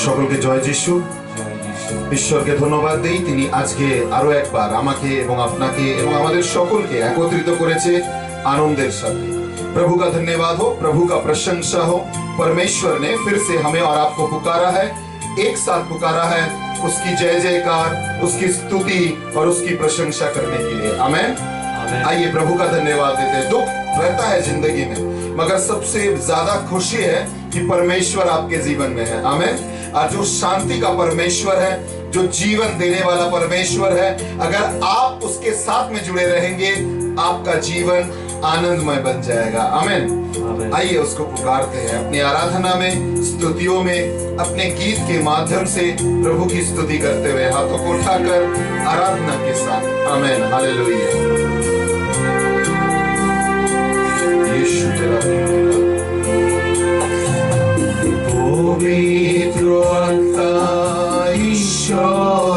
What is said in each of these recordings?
সকলকে জয় যিশু। ঈশ্বরকে ধন্যবাদ দেই, তিনি আজকে আরো একবার আমাকে এবং আপনাকে এবং আমাদের সকলকে একত্রিত করেছে आनंदेर साथे। प्रभु का धन्यवाद हो, प्रभु का प्रशंसा हो। परमेश्वर ने फिर से हमें और आपको पुकारा है, एक साथ पुकारा है उसकी जय जयकार, उसकी स्तुति और उसकी प्रशंसा करने के लिए। आमेन। आइए प्रभु का धन्यवाद देते हैं। दुख रहता है जिंदगी में, मगर सबसे ज्यादा खुशी है कि परमेश्वर आपके जीवन में है। आमेन। और जो शांति का परमेश्वर है, जो जीवन देने वाला परमेश्वर है, अगर आप उसके साथ में जुड़े रहेंगे, आपका जीवन आनंदमय बन जाएगा। आमेन। आइए उसको पुकारते हैं अपनी आराधना में, स्तुतियों में, अपने गीत के माध्यम से प्रभु की स्तुति करते हुए हाथों को उठाकर आराधना के साथ। आमेन। हालेलुया। यीशु तेरा पवित्र आत्मा ईश्वर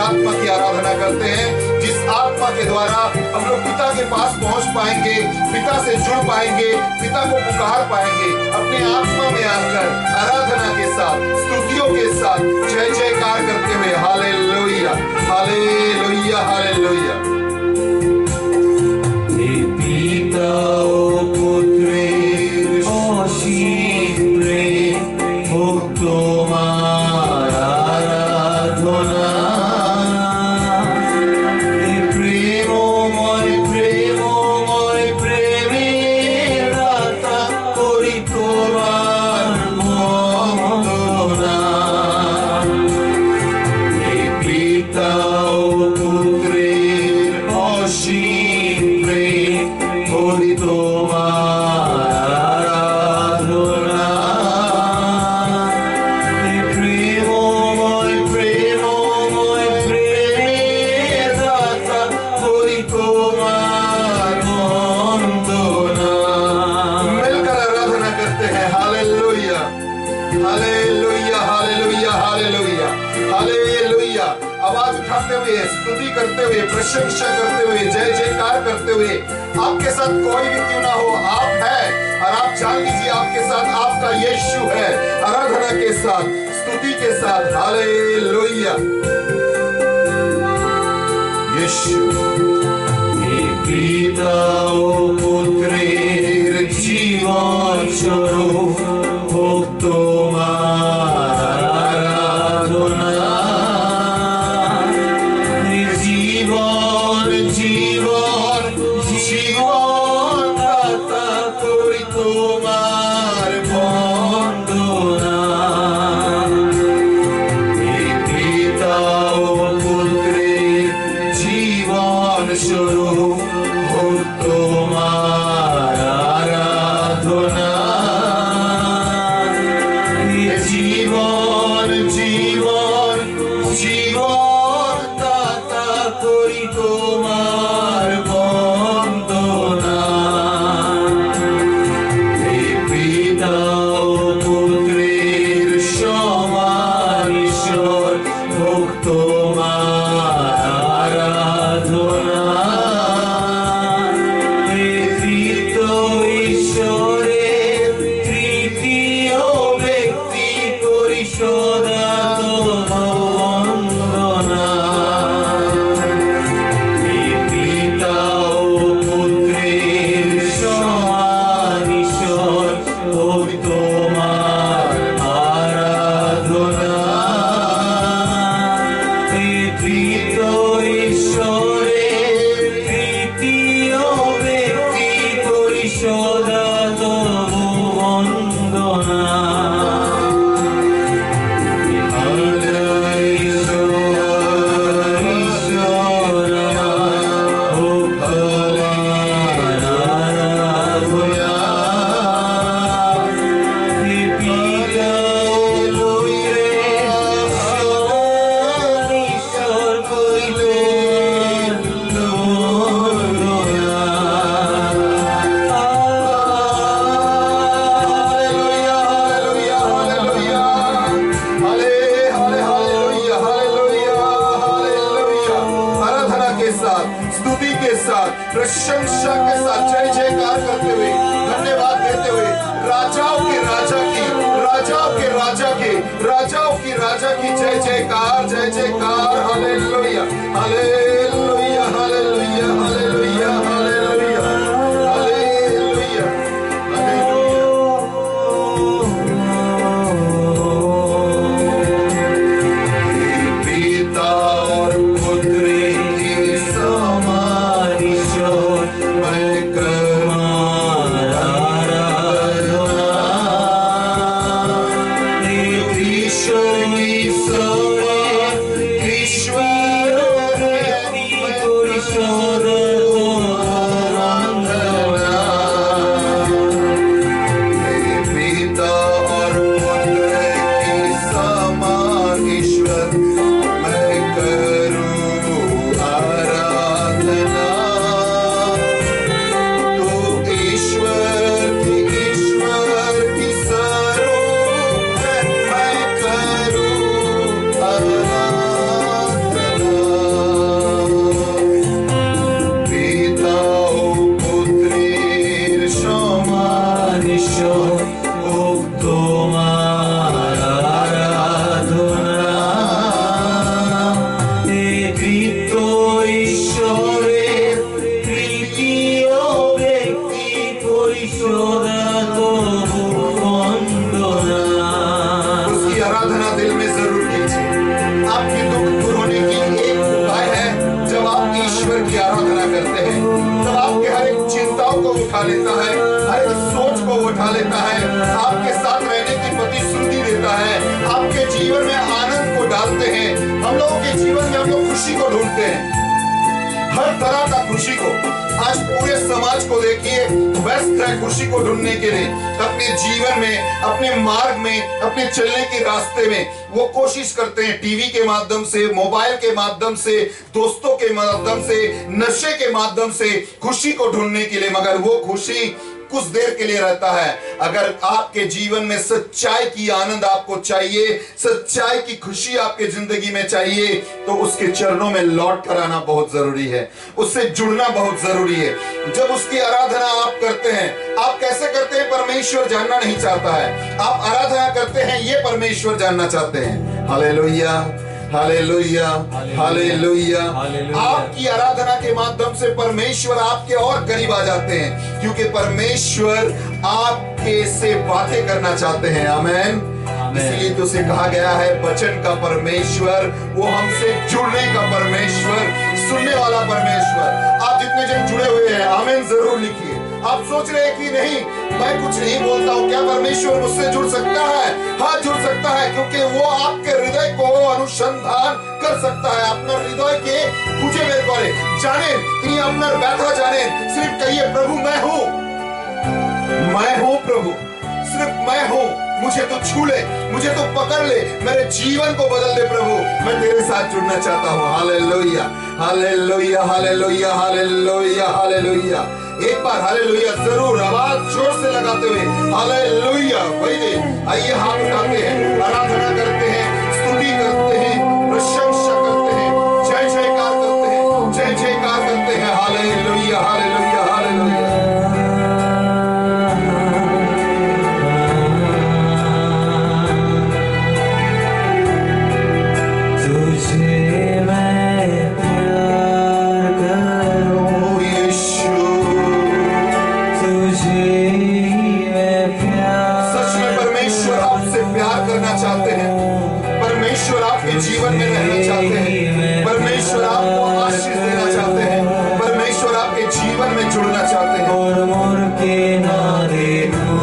आत्मा की आराधना करते हैं, जिस आत्मा के द्वारा हम लोग पिता के पास पहुंच पाएंगे, पिता से जुड़ पाएंगे, पिता को पुकार पाएंगे। अपने आत्मा में आकर आराधना के साथ, स्तुतियों के साथ जय जयकार करते हुए हालेलुया, हालेलुया, हालेलुया। पिता ओ पुत्र असीम प्रेम हो तुम्हारा आराधना। स्तुति करते हुए, प्रशंसा करते हुए, जय जयकार करते हुए, आपके साथ कोई भी क्यों ना हो, आप हैं और आप जान लीजिए आपके साथ आपका यीशु है। आराधना के साथ, स्तुति के साथ हालेलुया। यीशु पिता ओ पुत्रेर जीवन स्वरूप हो तुम्हारा आराधना। शुरू हो तुम्हारा प्रशंसा के साथ जय जयकार करते हुए, धन्यवाद देते हुए, राजाओं के राजा की, राजाओं के राजा के, राजाओं की राजा की जय जयकार, जय जयकार। हालेलुया हालेलुया हालेलुया हालेलुया हालेलुया हालेलुया हालेलुया। पिता और पुत्र के समान ईश्वर मैं करूं आराधना। ईश्वर की समान ईश्वर पिता और पुत्र की समान ईश्वर मैं करूं आराधना। तो ईश्वर की स्वरूप मैं करूं आराधना। पिता पुत्रेर समान ईश्वर তোমার আরাধনা। তৃতীয় ঈশ্বরের তৃতীয় ব্যক্তি পরিশোধ বন্দনা। उसकी आराधना दिल में जरूर कीजिए। आपके दुख दूर होने की एक उपाय है, जब आप ईश्वर की आराधना करते हैं तब आपके हर एक चिंताओं को उठा लेता है, हर एक सोच को उठा लेता है, आपके साथ रहने की प्रतिश्रुति देता है, आपके जीवन में आनंद को डालते हैं। हम लोगों के जीवन में हम लोग खुशी को ढूंढते हैं, हर तरह का खुशी को। आज पूरे समाज को देखिए, व्यस्त है खुशी को ढूंढने के लिए। अपने जीवन में, अपने मार्ग में, अपने चलने के रास्ते में वो कोशिश करते हैं, टीवी के माध्यम से, मोबाइल के माध्यम से, दोस्तों के माध्यम से, नशे के माध्यम से खुशी को ढूंढने के लिए। मगर वो खुशी कुछ देर के लिए रहता है। अगर आपके जीवन में सच्चाई की आनंद आपको चाहिए, सच्चाई की खुशी आपके जिंदगी में चाहिए, तो उसके चरणों में लौट कर आना बहुत जरूरी है, उससे जुड़ना बहुत जरूरी है। जब उसकी आराधना आप करते हैं, आप कैसे करते हैं परमेश्वर जानना नहीं चाहता है, आप आराधना करते हैं ये परमेश्वर जानना चाहते हैं। हालेलुया हालेलुया हालेलुया। आपकी आराधना के माध्यम से परमेश्वर आपके और करीब आ जाते हैं, क्योंकि परमेश्वर आपके से बातें करना चाहते हैं। आमीन। इसलिए तो उसे कहा गया है वचन का परमेश्वर, वो हमसे जुड़ने का परमेश्वर, सुनने वाला परमेश्वर। आप जितने जन जुड़े हुए हैं आमीन जरूर लिखिए। आप सोच रहे हैं कि नहीं मैं कुछ नहीं बोलता हूं, क्या परमेश्वर मुझसे जुड़ सकता है? हाँ जुड़ सकता है, क्योंकि वो आपके हृदय को अनुसंधान कर सकता है। अपना हृदय के पूछे मेरे बारे जाने, তিনি আপনার ব্যথা জানেন। सिर्फ कहिए प्रभु मैं हूं प्रभु, सिर्फ मैं हूं, मुझे तो छू ले, मुझे तो पकड़ ले, मेरे जीवन को बदल दे प्रभु, मैं तेरे साथ जुड़ना चाहता हूं। हालेलुया हालेलुया हालेलुया हालेलुया हालेलुया। एक बार हालेलुया जरूर आवाज जोर से लगाते हुए हालेलुया। वही आइए हाथ उठाते हैं, आराधना करते हैं, स्तुति करते हैं, प्रशंसा करते हैं, जय जयकार करते हैं, जय जयकार करते हैं। हालेलुया हालेलुया हालेलुया। जीवन में रहना चाहते हैं, परमेश्वर आपको आशीष देना चाहते हैं, परमेश्वर आपके जीवन में जुड़ना चाहते हैं। और मोर के ना देखो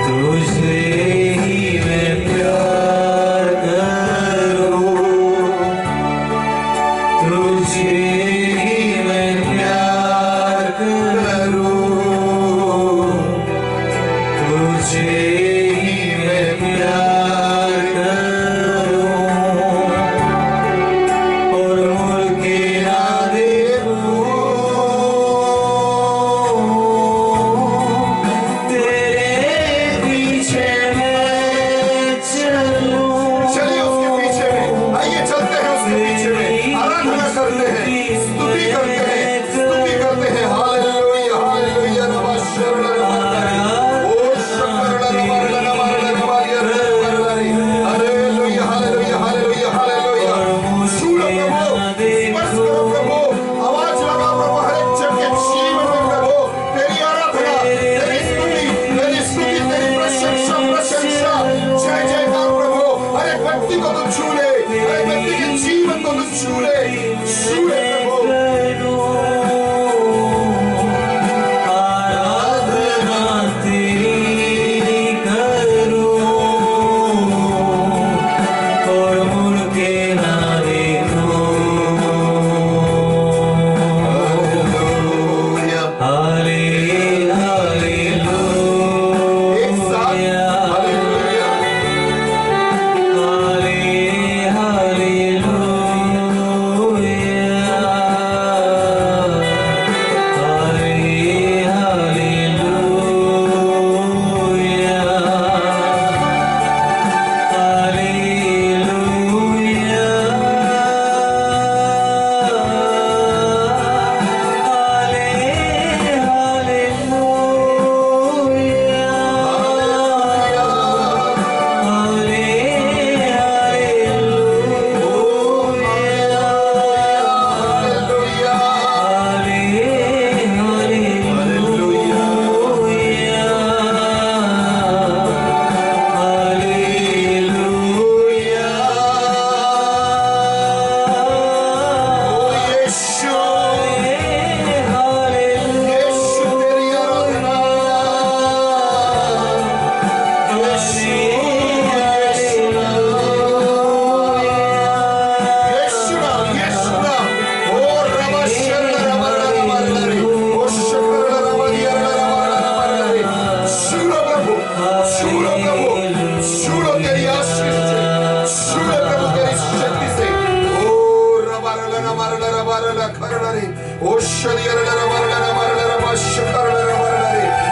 तुझे ही मैं प्यार करूं, तुझे ही मैं प्यार करूं, तुझे प्यार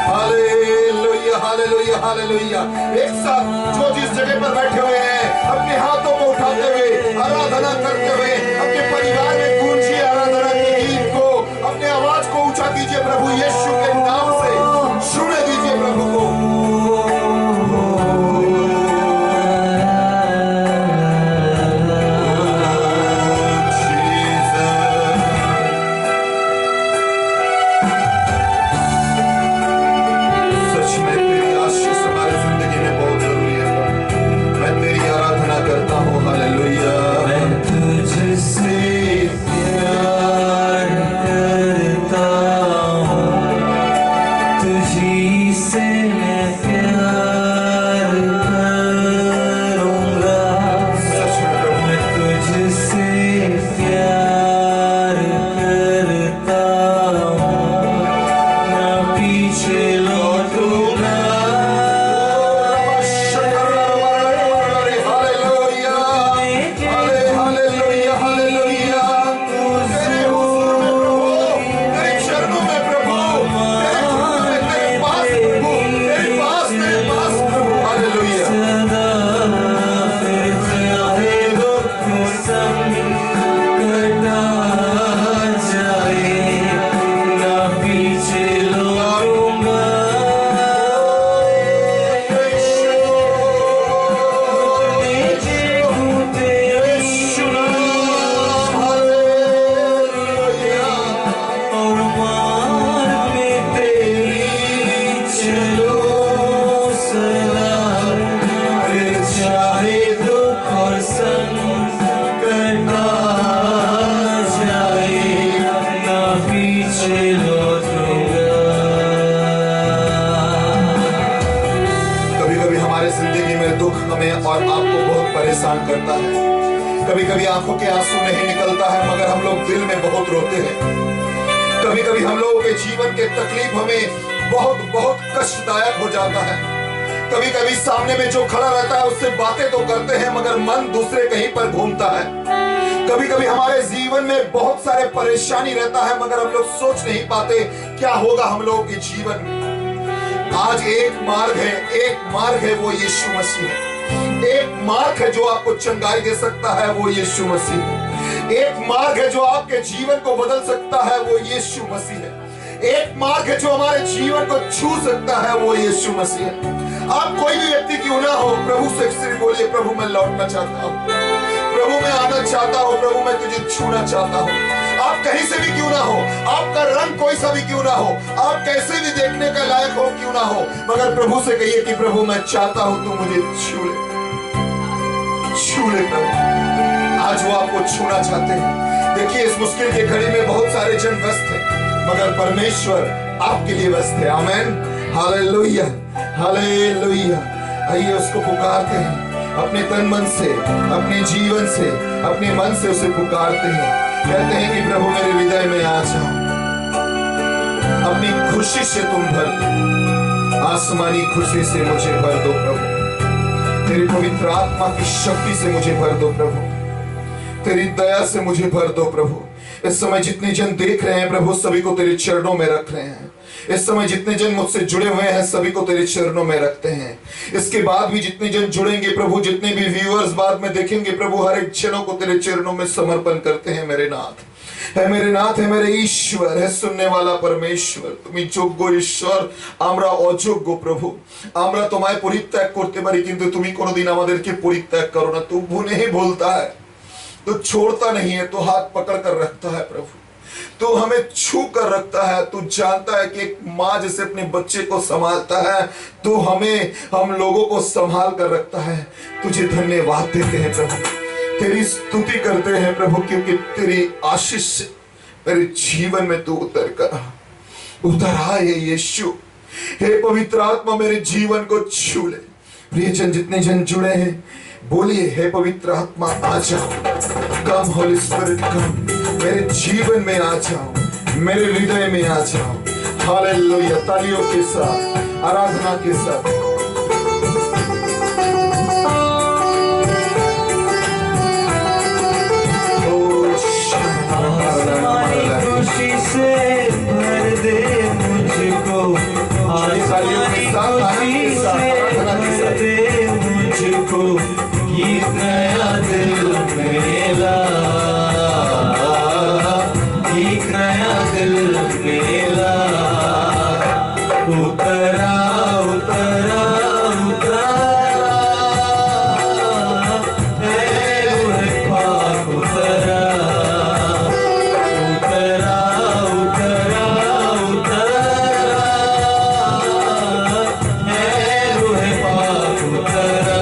हालेलुया हालेलुया हालेलुया। एक साथ जो जिस जगह पर बैठे हुए हैं अपने हाथों को उठाते हुए आराधना करते हुए अपने परिवार में गूंजिए आराधना के गीत को, अपने आवाज को ऊंचा कीजिए प्रभु यीशु के नाम से, छूने दीजिए प्रभु को। करता है, कभी कभी आंखों के आंसू नहीं निकलता है मगर हम लोग दिल में बहुत रोते हैं। कभी कभी हम लोगों के जीवन के तकलीफ हमें बहुत बहुत कष्टदायक हो जाता है। कभी कभी सामने में जो खड़ा रहता है उससे बातें तो करते हैं मगर मन दूसरे कहीं पर घूमता है। कभी कभी हमारे जीवन में बहुत सारे परेशानी रहता है मगर हम लोग सोच नहीं पाते क्या होगा हम लोगों के जीवन में। आज एक मार्ग है वो यीशु मसीह है। एक मार्ग है जो आपको चंगाई दे सकता है वो यीशु मसीह है। एक मार्ग है जो आपके जीवन को बदल सकता है वो यीशु मसीह है। एक मार्ग है जो हमारे जीवन को छू सकता है वो यीशु मसीह है। आप कोई भी व्यक्ति क्यों ना हो, प्रभु से सिर्फ बोलिए प्रभु मैं लौटना चाहता हूँ, प्रभु मैं आना चाहता हूँ, प्रभु मैं तुझे छूना चाहता हूँ। आप कहीं से भी क्यों ना हो, आपका रंग कोई सा भी क्यों ना हो, आप कैसे भी देखने का लायक हो क्यों ना हो, मगर प्रभु से कहिए कि प्रभु मैं चाहता हूँ तू मुझे छू ले, छू ले प्रभु। आज वो आपको छूना चाहते हैं। देखिए इस मुश्किल की घड़ी में बहुत सारे जन व्यस्त हैं मगर परमेश्वर आपके लिए व्यस्त है। आमीन हालेलुया हालेलुया। आइए उसको पुकारते हैं अपने तन मन से, अपने जीवन से, अपने मन से उसे पुकारते हैं। कहते हैं कि प्रभु मेरे हृदय में आ जाओ, अपनी खुशी से तुम भर दो, आसमानी खुशी से मुझे भर दो प्रभु, तेरी पवित्र आत्मा की शक्ति से मुझे भर दो प्रभु, तेरी दया से मुझे भर दो प्रभु। इस समय जितने जन देख रहे हैं प्रभु सभी को तेरे चरणों में रख रहे हैं। इस समय जितने जन मुझसे जुड़े हुए हैं सभी को तेरे चरणों में रखते हैं। इसके बाद भी जितने जन जुड़ेंगे प्रभु, जितने भी व्यूअर्स बाद में देखेंगे प्रभु, हर एक जनों को तेरे चरणों में समर्पण करते हैं। मेरे नाथ है, मेरे नाथ है, मेरे ईश्वर है, सुनने वाला परमेश्वर, তুমি যোগ্য ঈশ্বর, আমরা অযোগ্য প্রভু। আমরা তোমায় পরিত্যাগ করতে পারি কিন্তু তুমি কোনোদিন আমাদেরকে পরিত্যাগ করো না। तू नहीं भूलता है, तू छोड़ता नहीं है, तू हाथ पकड़ कर रखता है प्रभु, तू हमें छू कर रखता है। तू जानता है कि एक माँ जैसे अपने बच्चे को संभालता है, तू हमें, हम लोगों को संभाल कर रखता है। तुझे धन्यवाद देते हैं प्रभु, तेरी स्तुति करते हैं प्रभु, क्योंकि तेरी आशीष से मेरे जीवन में तू उतर आए यीशु। हे पवित्र आत्मा मेरे जीवन को छू ले। प्रियजन जितने जन जुड़े हैं बोलिए हे पवित्र आत्मा आ जाओ, कम होली स्पिरिट कम, मेरे जीवन में आ जाओ, मेरे हृदय में आ जाओ। हालेलुया। तालियों के साथ, आराधना के साथ खुशी से से भर दे मुझको, आसमानी खुशी से भर दे मुझको, गीत नया दिल मेरा, गीत नया दिल मेरा। उतरा उतरा उतरा है रूह पाक, उतरा उतरा उतरा उतरा है रूह पाक, उतरा।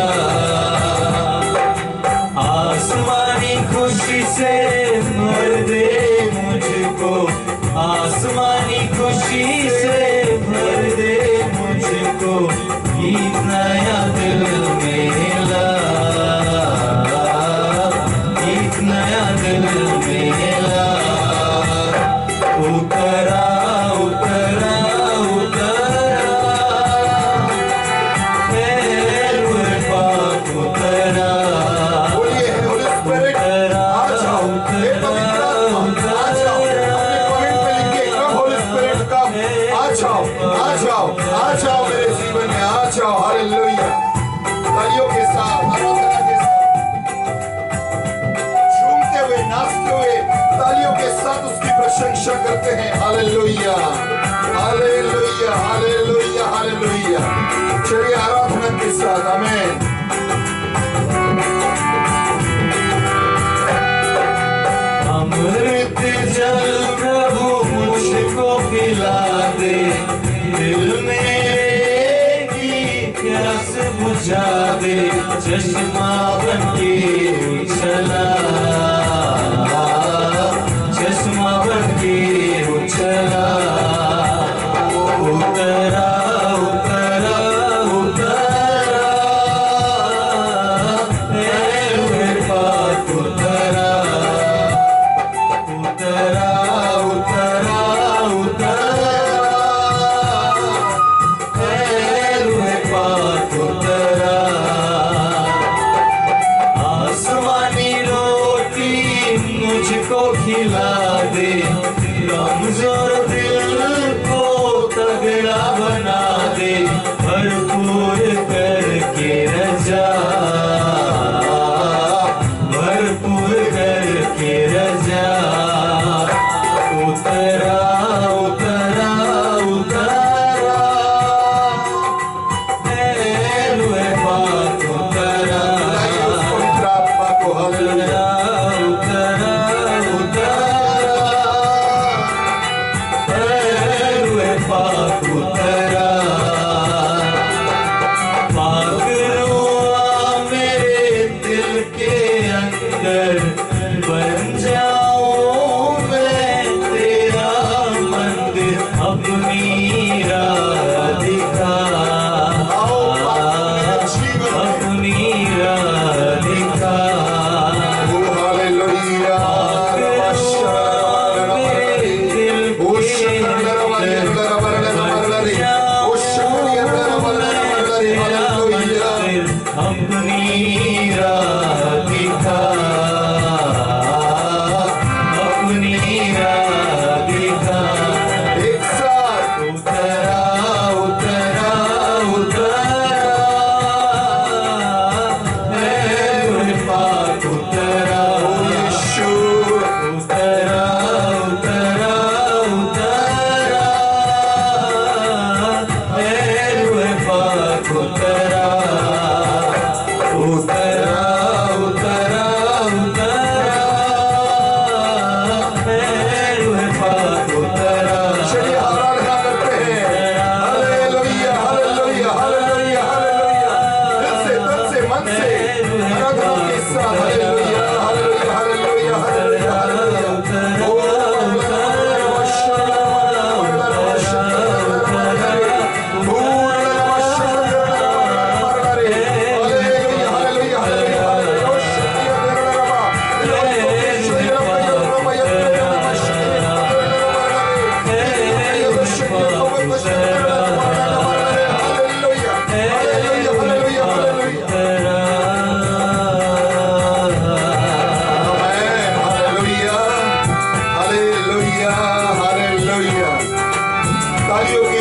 आसमानी खुशी से भर दे मुझको, आसमानी खुशी से भर दे मुझको, गीत नया दिल मेरा, गीत नया दिल मेरा। उतरा उतरा उतरा है रूह पाक, उतरा बोलिए होली स्पिरिट आ जाओ, हे पवित्र आत्मा आ जाओ, अपने कमेंट में लिखिए कम होली स्पिरिट कम, आ जाओ आ जाओ आ जाओ मेरे जीवन में, आ जाओ। हालेलुया। तालियों के साथ, आराधना के साथ, झूमते हुए नाचते हुए तालियों के साथ उसकी प्रशंसा करते हैं। हालेलुया हालेलुया हालेलुया हालेलुया। चलिए आराधना के साथ, आमीन। अमृत जल प्रभु मुझको पिला दे, दिल में की प्यास बुझा दे, चश्मा बन के उछला, चश्मा बन के उछला। उतरा उतरा उतरा है रूह पाक, उतरा उतरा उतरा उतरा है रूह पाक, उतरा। आसमानी रोज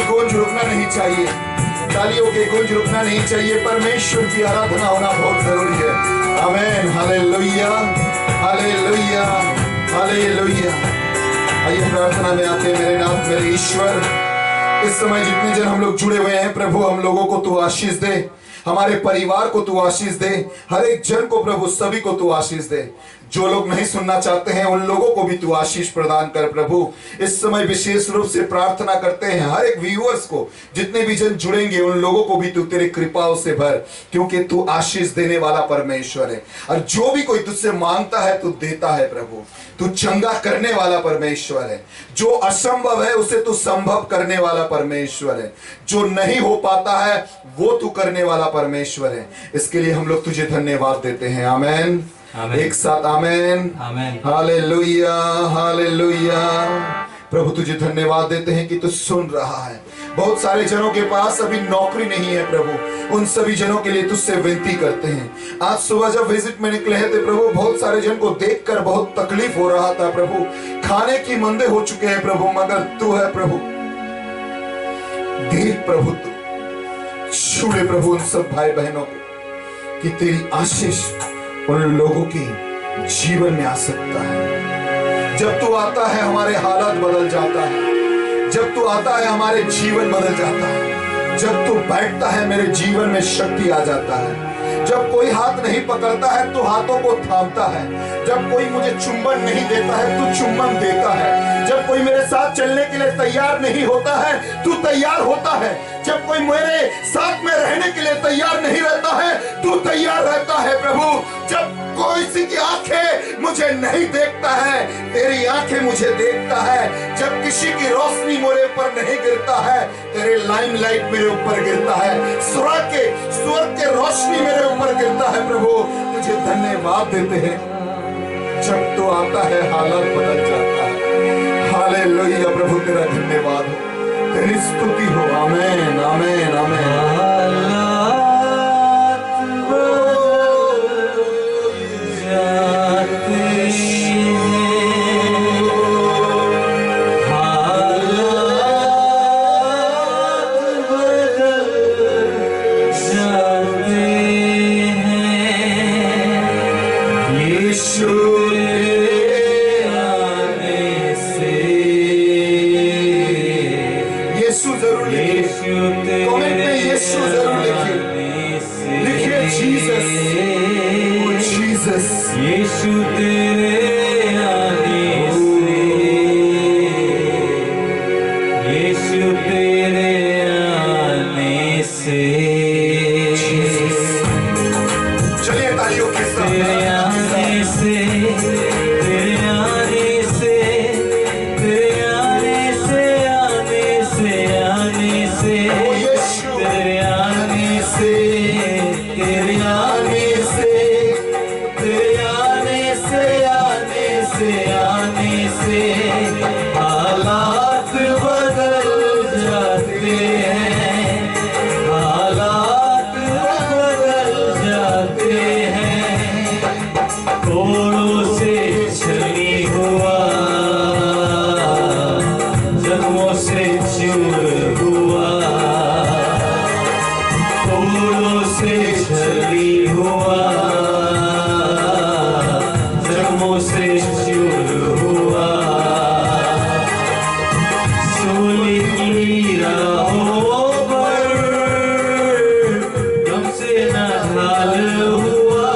गूंज रुकना नहीं चाहिए, तालियों के गूंज रुकना नहीं चाहिए। परमेश्वर की आराधना होना बहुत जरूरी है। आमीन, हालेलुया, हालेलुया, हालेलुया। आइए प्रार्थना में आते हैं। मेरे नाथ, मेरे ईश्वर, इस समय जितने जन हम लोग जुड़े हुए हैं प्रभु, हम लोगों को तू आशीष दे, हमारे परिवार को तू आशीष दे, हर एक जन को प्रभु, सभी को तू आशीष दे। जो लोग नहीं सुनना चाहते हैं उन लोगों को भी तू आशीष प्रदान कर प्रभु। इस समय विशेष रूप से प्रार्थना करते हैं हर एक व्यूअर्स को, जितने भी जन जुड़ेंगे उन लोगों को भी तू तेरे कृपाओं से भर, क्योंकि तू आशीष देने वाला परमेश्वर है। और जो भी कोई तुझसे मांगता है तू देता है प्रभु। तू चंगा करने वाला परमेश्वर है। जो असंभव है उसे तू संभव करने वाला परमेश्वर है। जो नहीं हो पाता है वो तू करने वाला परमेश्वर है। इसके लिए हम लोग तुझे धन्यवाद देते हैं। आमीन, एक साथ आमीन, हालेलुया, हालेलुया। प्रभु तुझे धन्यवाद देते हैं कि तू सुन रहा है। बहुत सारे जनों के पास अभी नौकरी नहीं है प्रभु, उन सभी जनों के लिए तुझसे विनती करते हैं। आज सुबह जब विजिट में निकले हैं तो प्रभु, बहुत सारे जन को देखकर बहुत तकलीफ हो रहा था प्रभु, खाने की मंदे हो चुके हैं प्रभु, मगर तू है प्रभु। देख प्रभु, तू छूले प्रभु उन सब भाई बहनों को, कि तेरी आशीष उन लोगों के जीवन में आ सकता है। जब तू आता है हमारे हालात बदल जाता है, जब तू आता है हमारे जीवन बदल जाता है, जब तू बैठता है मेरे जीवन में शक्ति आ जाता है। जब कोई हाथ नहीं पकड़ता है तो हाथों को थामता है। जब कोई मुझे चुंबन नहीं देता है तो चुंबन देता है। जब कोई मेरे साथ चलने के लिए तैयार नहीं होता है तू तैयार होता है। जब कोई मेरे साथ में रहने के लिए तैयार नहीं रहता है तू तैयार रहता है प्रभु। जब कोई किसी की आंखें मुझे नहीं देखता है, तेरी आंखें मुझे देखता है। जब किसी की रोशनी मेरे ऊपर नहीं गिरता है, तेरे लाइमलाइट मेरे ऊपर गिरता है। स्वर्ग के रोशनी मेरे ऊपर गिरता है प्रभु। तुझे धन्यवाद देते हैं। जब तो आता है हालात बदल जाता है। हालेलुया प्रभु, तेरा धन्यवाद हो, तेरी स्तुति हो। आमीन, आमीन, आमीन। यीशु तेरे आने से, यीशु तेरे आने से, चलिए तालियों के साथ। तेरे आने से, तेरे आने से, तेरे आने से, आने से, आने से, तेरे आने से, तेरे आने से, आने से हालात बदल जाते हैं, हालात बदल जाते हैं। कोड़ों से छली हुआ, जख्मों से चूर हुआ, कोड़ों से छली हुआ, जख्मों से चूर हुआ। सोने की राहों पर गम से न ढाल हुआ,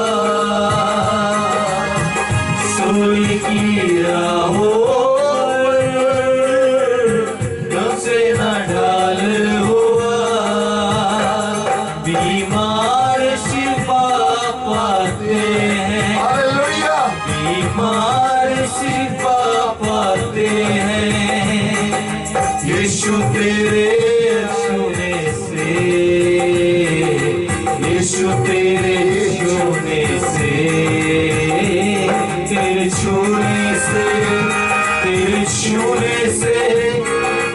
सोने की राहों पर गम से न ढाल हुआ। बीमार शिफा पाते हैं, बीमार शिफा पाते हैं। यीशु तेरे छूने से, यीशु तेरे छूने से, तेरे छूने से, तेरे छूने से,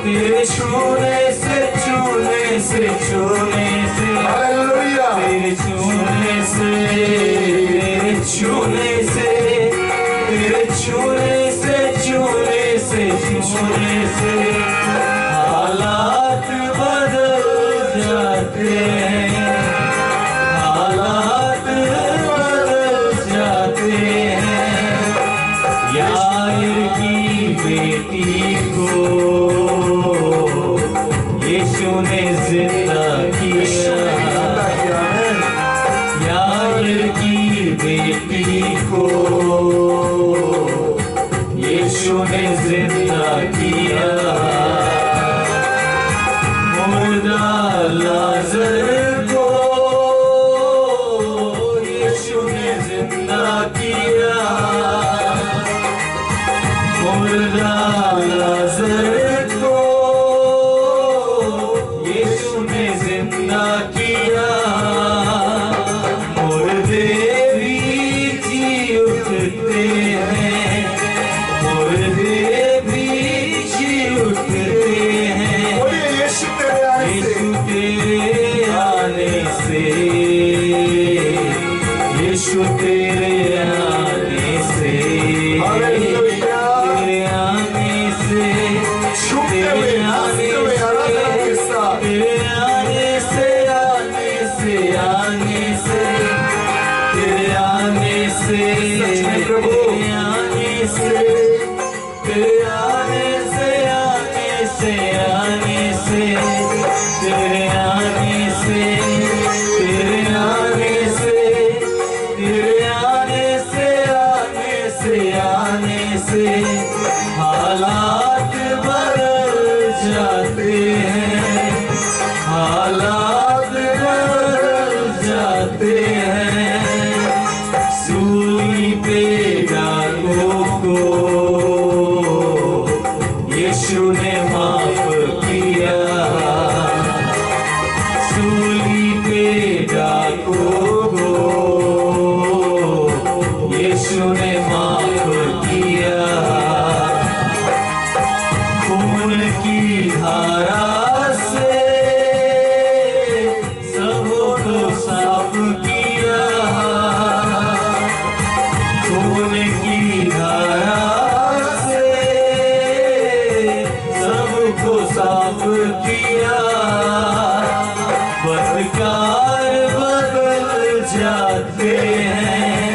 तेरे छूने से, छूने से, छूने से, हालेलुया, तेरे छूने से, तेरे छूने से, तेरे छूने से, छूने से, छूने से हालात यीशु ने जिंदा किया यार की बेटी को, यीशु ने जिंदा किया मुर्दा लाजर को, यीशु ने जिंदा किया मुर्दा लाजर को, यीशु ने जिंदा किया। मुर्दे भी जी उठते हैं, मुर्दे भी जी उठते हैं, बोलिए यीशु तेरे आने से, यीशु तेरे आने से, हालेलुया। तेरे आने से, छूटते हुए, नाचते हुए आराधना के साथ तेरे आने से, आने से, आने से, तेरे आने से, सच में प्रभु। तेरे आने से, तेरे आने से, आने से, आने से, तेरे आने से, तेरे आने से, तेरे आने से, आने से, आने से हालात बदल जाते हैं, हालात बदल जाते हैं। सूली पे डालों को यीशु ने माफ किया, सूली पे डालों को यीशु ने माफ किया। खून की धारा से सबको साफ किया, खून की धारा से सबको साफ किया। बदकार बदल जाते हैं,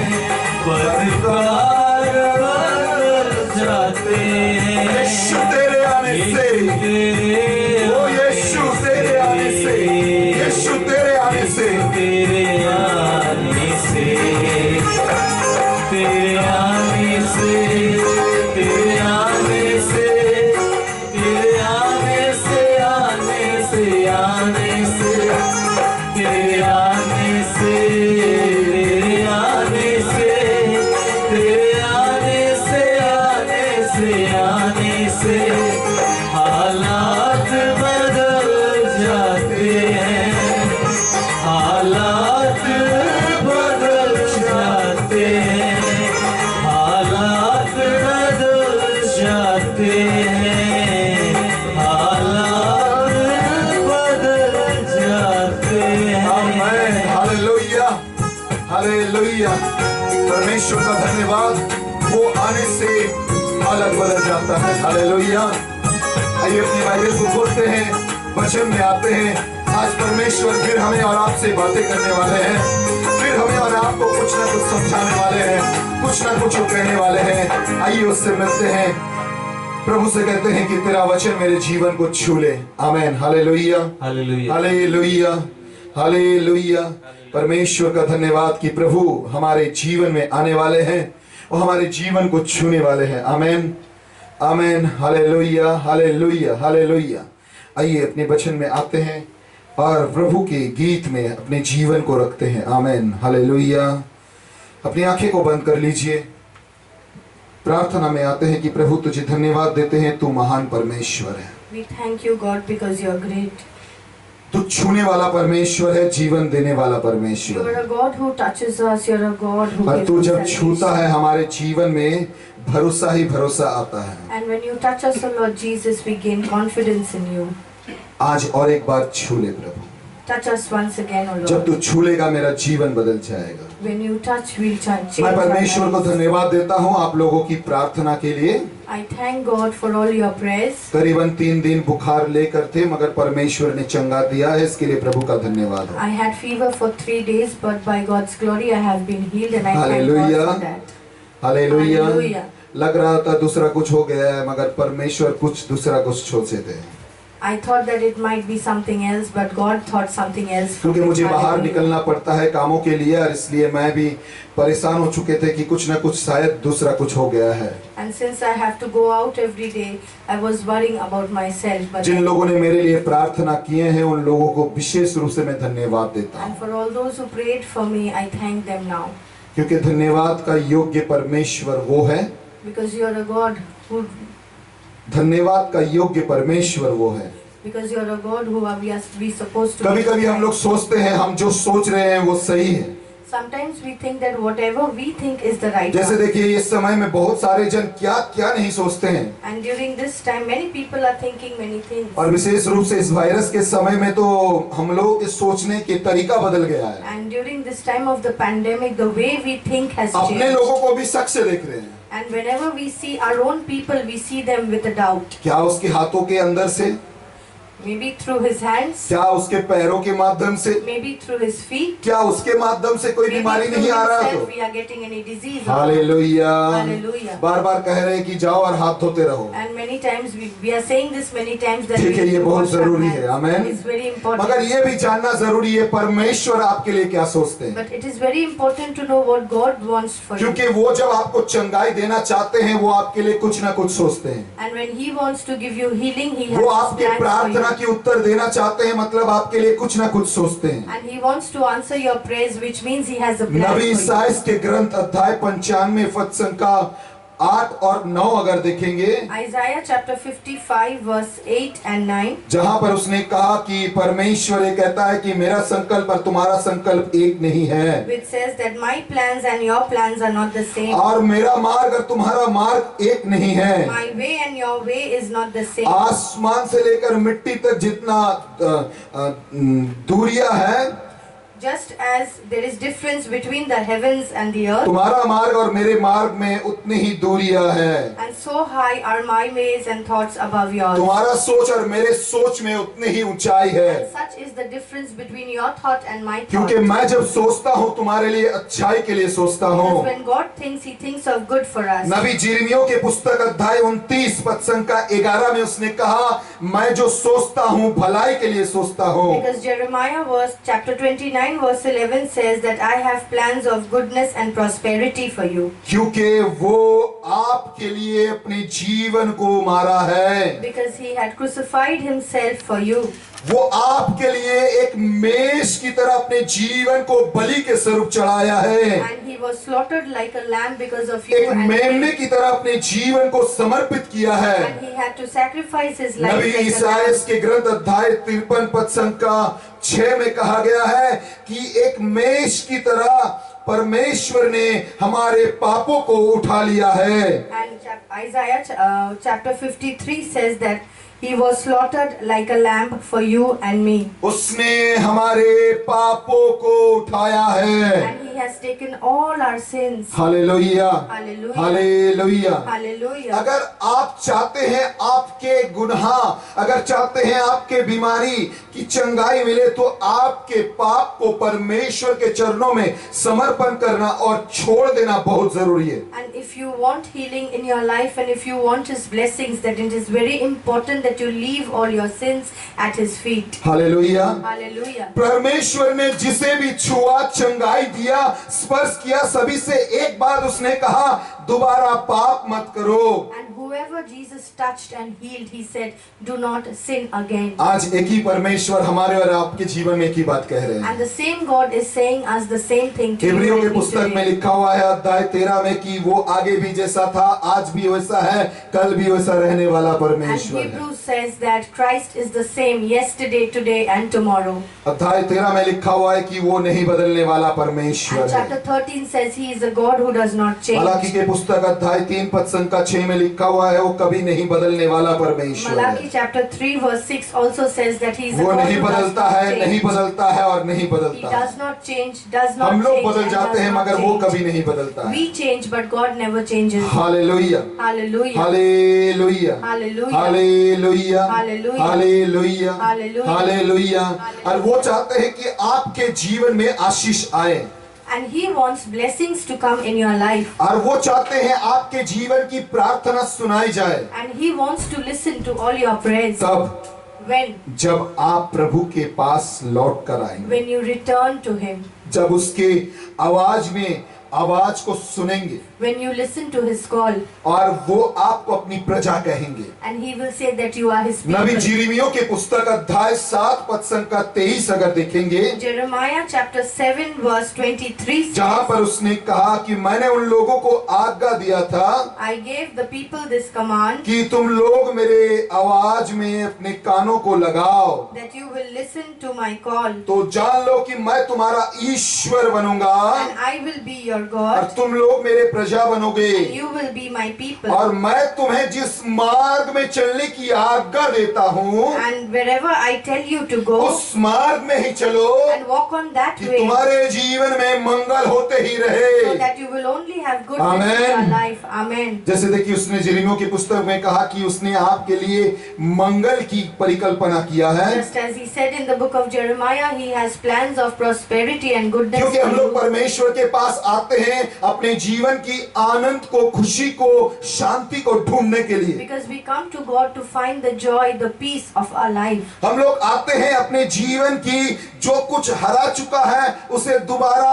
बदकार बदल जाते हैं। यीशु तेरे आने से, ओ यीशु तेरे आने से, यीशु तेरे आने से, तेरे आने से, तेरे आने से, तेरे आने से, तेरे आने से, आने से, आने से, तेरे आने से, तेरे आने से, तेरे आने से, आने से, आने से हालात बदल जाते हैं, हालात बदल जाते हैं, हालात बदल जाते हैं, हालात बदल जाते आमेन। हैं। हालेलुया, हालेलुया। परमेश्वर का धन्यवाद, वो आने से अलग बदल जाता है। हालेलुया। आइए अपनी बाइबल को खोलते हैं, वचन में आते हैं। आज परमेश्वर फिर हमें और आपसे बातें करने वाले हैं, फिर हमें और आपको कुछ ना कुछ समझाने वाले हैं, कुछ ना कुछ कहने वाले हैं। आइए उससे मिलते हैं, प्रभु से कहते हैं कि तेरा वचन मेरे जीवन को छू ले। आमेन। हालेलुया, हालेलुया। हालेलुया, हालेलुया। परमेश्वर का धन्यवाद कि प्रभु हमारे जीवन में आने वाले हैं और हमारे जीवन को छूने वाले हैं। आमेन, आमेन। हालेलुया, हालेलुया, हालेलुया। आइए अपने वचन में आते हैं और प्रभु के गीत में अपने जीवन को रखते हैं। आमेन, हालेलुया। अपनी आंखें को बंद कर लीजिए, प्रार्थना में आते हैं कि प्रभु तुझे धन्यवाद देते हैं, तू महान परमेश्वर है। We thank you, God, because you are great. तू छूने वाला परमेश्वर है, जीवन देने वाला You परमेश्वर are है। a God who touches us. You are a God who और gives तू us जब salvation. छूता है हमारे जीवन में भरोसा ही भरोसा आता है। And when you touch us, O Lord Jesus, we gain confidence in you. आज और एक बार छू ले प्रभु। Touch us once again, O जब Lord. तू छूलेगा मेरा जीवन बदल जाएगा। When you touch, we'll change. मैं परमेश्वर को our lives. धन्यवाद देता हूँ आप लोगों की प्रार्थना के लिए। I thank God for all your prayers. करीबन 3 दिन बुखार लेकर थे, मगर परमेश्वर ने चंगा दिया है, इसके लिए प्रभु का धन्यवाद हो। I had fever for 3 days, but by God's glory, I have been healed, and I thank God Hallelujah. for that. Hallelujah. Hallelujah. लग रहा था दूसरा कुछ हो गया है, मगर परमेश्वर कुछ दूसरा कुछ सोचे थे। I thought that it might be something else, but God thought something else. for क्योंकि me. मुझे बाहर Hallelujah. निकलना पड़ता है कामों के लिए, और इसलिए मैं भी परेशान हो चुके थे कि कुछ ना कुछ शायद दूसरा कुछ हो गया है। And since I have to go out every day, I was worrying about myself. But जिन लोगों ने मेरे लिए प्रार्थना किए हैं उन लोगों को विशेष रूप से मैं धन्यवाद देता हूँ, and for all those who prayed for me, I thank them now. क्योंकि धन्यवाद का योग्य परमेश्वर वो है, Because you are a God who, धन्यवाद का योग्य परमेश्वर वो है। because you are a God who are we supposed to. कभी be कभी हम kind. लोग सोचते हैं हम जो सोच रहे हैं वो सही है। Sometimes we think that whatever we think is the right जैसे one. देखिए इस समय में बहुत सारे जन क्या क्या नहीं सोचते हैं, And during this time, many people are thinking many things. और विशेष रूप से इस वायरस के समय में तो हम लोगों के सोचने के तरीका बदल गया है। And during this time of the pandemic, the way we think has अपने changed. लोगों को भी शक से देख रहे हैं, And whenever we see our own people, we see them with a doubt. क्या उसके हाथों के अंदर से, Maybe through his hands, क्या उसके पैरों के माध्यम से, maybe through his feet, क्या उसके माध्यम से कोई maybe बीमारी through नहीं आ रहा himself तो। we are getting any disease. or not. Hallelujah. Hallelujah. बार बार कह रहे हैं कि जाओ और हाथ धोते रहो। And many times we are saying this many times that ठीक है, we ये need to बहुत wash our जरूरी hands. है, आमेन। It's very important. मगर ये भी जानना जरूरी है परमेश्वर आपके लिए क्या सोचते हैं, But it is very important to know what God wants for you. क्योंकि वो जब आपको चंगाई देना चाहते हैं वो आपके लिए कुछ ना कुछ सोचते हैं। And when He wants to give you healing, He has वो His आपके plans for प्रार्थना you. की उत्तर देना चाहते हैं, मतलब आपके लिए कुछ ना कुछ सोचते हैं। And He wants to answer your prayers, which means He has a plan for Nabi you. ईसाइयाह के ग्रंथ अध्याय 95 वचन का 8 और 9 अगर देखेंगे, Isaiah chapter 55 verse 8 and 9. जहां पर उसने कहा कि परमेश्वर ये कहता है कि मेरा संकल्प और तुम्हारा संकल्प एक नहीं है, Which says that my plans and your plans are not the same. और मेरा मार्ग और तुम्हारा मार्ग एक नहीं है। My way and your way is not the same. आसमान से लेकर मिट्टी तक जितना दूरियां है, Just as there is difference between the heavens and the earth, तुम्हारा मार्ग और मेरे मार्ग में उतनी ही दूरियां है। and so high are my ways and thoughts above yours. तुम्हारा सोच और मेरे सोच में उतनी ही ऊंचाई है, And such is the difference between your thought and my क्योंकि thought. मैं जब सोचता हूँ तुम्हारे लिए अच्छाई के लिए सोचता Because हूँ। when God thinks, He thinks of good for us. नबी यिर्मयाह के पुस्तक अध्याय 29 पद संख्या 11 में उसने कहा, मैं जो सोचता हूँ भलाई के लिए सोचता हूँ। Because Jeremiah chapter 29 verse 11 says that I have plans of goodness and prosperity for you. क्योंकि वो आपके लिए अपने जीवन को मारा है, Because He had crucified Himself for you. वो आपके लिए एक मेष की तरह अपने जीवन को बलि के स्वरूप चढ़ाया है, And He was slaughtered like a lamb because of you. एक मेमने की तरह अपने जीवन को समर्पित किया है। And He had to sacrifice His life Nabi like a ईसाइयाह lamb. के ग्रंथ अध्याय 53 पद संख्या 6 में कहा गया है कि एक मेष की तरह परमेश्वर ने हमारे पापों को उठा लिया है। And Isaiah chapter 53 says that He was slaughtered like a lamb for you and me. उसने हमारे पापों को उठाया है। And He has taken all our sins. Hallelujah, Hallelujah. Hallelujah. Hallelujah. अगर आप चाहते हैं आपके गुनाह, अगर चाहते हैं आपके बीमारी की चंगाई मिले, तो आपके पाप को परमेश्वर के चरणों में समर्पण करना और छोड़ देना बहुत जरूरी है। And if you want healing in your life and if you want His blessings, then it is very important that you leave all your sins at His feet. Hallelujah. Hallelujah. परमेश्वर ने जिसे भी छुआ, चंगाई दिया, स्पर्श किया, सभी से एक बार उसने कहा, दोबारा पाप मत करो। And whoever Jesus touched and healed, He said, do not sin again. आज एक ही परमेश्वर हमारे और आपके जीवन में एक ही बात कह रहे हैं। And the same God is saying us the same thing to you इब्रियों के and me पुस्तक में today. लिखा हुआ है अध्याय 13 में कि वो आगे भी जैसा था, आज भी वैसा है, कल भी वैसा रहने वाला And परमेश्वर है। Hebrews says that Christ is the same yesterday, today and tomorrow. अध्याय 13 में लिखा हुआ है कि वो नहीं बदलने वाला परमेश्वर And है। chapter 13 says He is a God who does not Malachi change. के पुस्तक अध्याय 3 पद संख्या 6 में लिखा हुआ है वो कभी नहीं बदलने वाला परमेश्वर Malachi है। chapter 3 verse 6 also says that He is a वो God नहीं who does बदलता not है, नहीं change. बदलता है और नहीं He बदलता है। does not change, does not हम लोग change, बदल and जाते does हैं not मगर वो change. कभी नहीं बदलता है। We change, but God never changes. Hallelujah, Hallelujah. Hallelujah, Hallelujah. Hallelujah, Hallelujah. Hallelujah, Hallelujah. Hallelujah. और वो चाहते हैं कि आपके जीवन में आशीष आए। And He wants blessings to come in your life. और वो चाहते हैं आपके जीवन की प्रार्थना सुनाई जाए And He wants to listen to all your prayers. तब When? जब आप प्रभु के पास लौट कर आएंगे, When you return to Him. जब उसके आवाज में आवाज को सुनेंगे When you listen to His call. और वो आपको अपनी प्रजा कहेंगे। And He will say that you are His people. नबी यिर्मयाह के पुस्तक अध्याय 7 पद संख्या 23 अगर देखेंगे, Jeremiah chapter 7 verse 23 जहां पर says, उसने कहा कि मैंने उन लोगों को आज्ञा दिया था I gave the people this command कि तुम लोग मेरे आवाज में अपने कानों को लगाओ, that you will listen to my call तो जान लो कि मैं तुम्हारा ईश्वर बनूंगा and I will be your और God तुम लोग मेरे प्रजा बनोगे and you will be my people. और मैं तुम्हें जिस मार्ग में चलने की आज्ञा देता हूँ And wherever I tell you to go उस मार्ग में ही चलो and walk on that कि way तुम्हारे जीवन में मंगल होते ही so रहे। that you will only have goodness in your Amen. life. Amen. जैसे देखिए उसने यिर्मयाह की पुस्तक में कहा कि उसने आपके लिए मंगल की परिकल्पना किया है, Just as he said in the book of Jeremiah, he has plans of prosperity and goodness क्योंकि for हम लोग you. परमेश्वर के पास आते हैं अपने जीवन की आनंद को, खुशी को, शांति को ढूंढने के लिए। Because we come to God to find the joy, the peace of our life. हम लोग आते हैं अपने जीवन की जो कुछ हरा चुका है उसे दोबारा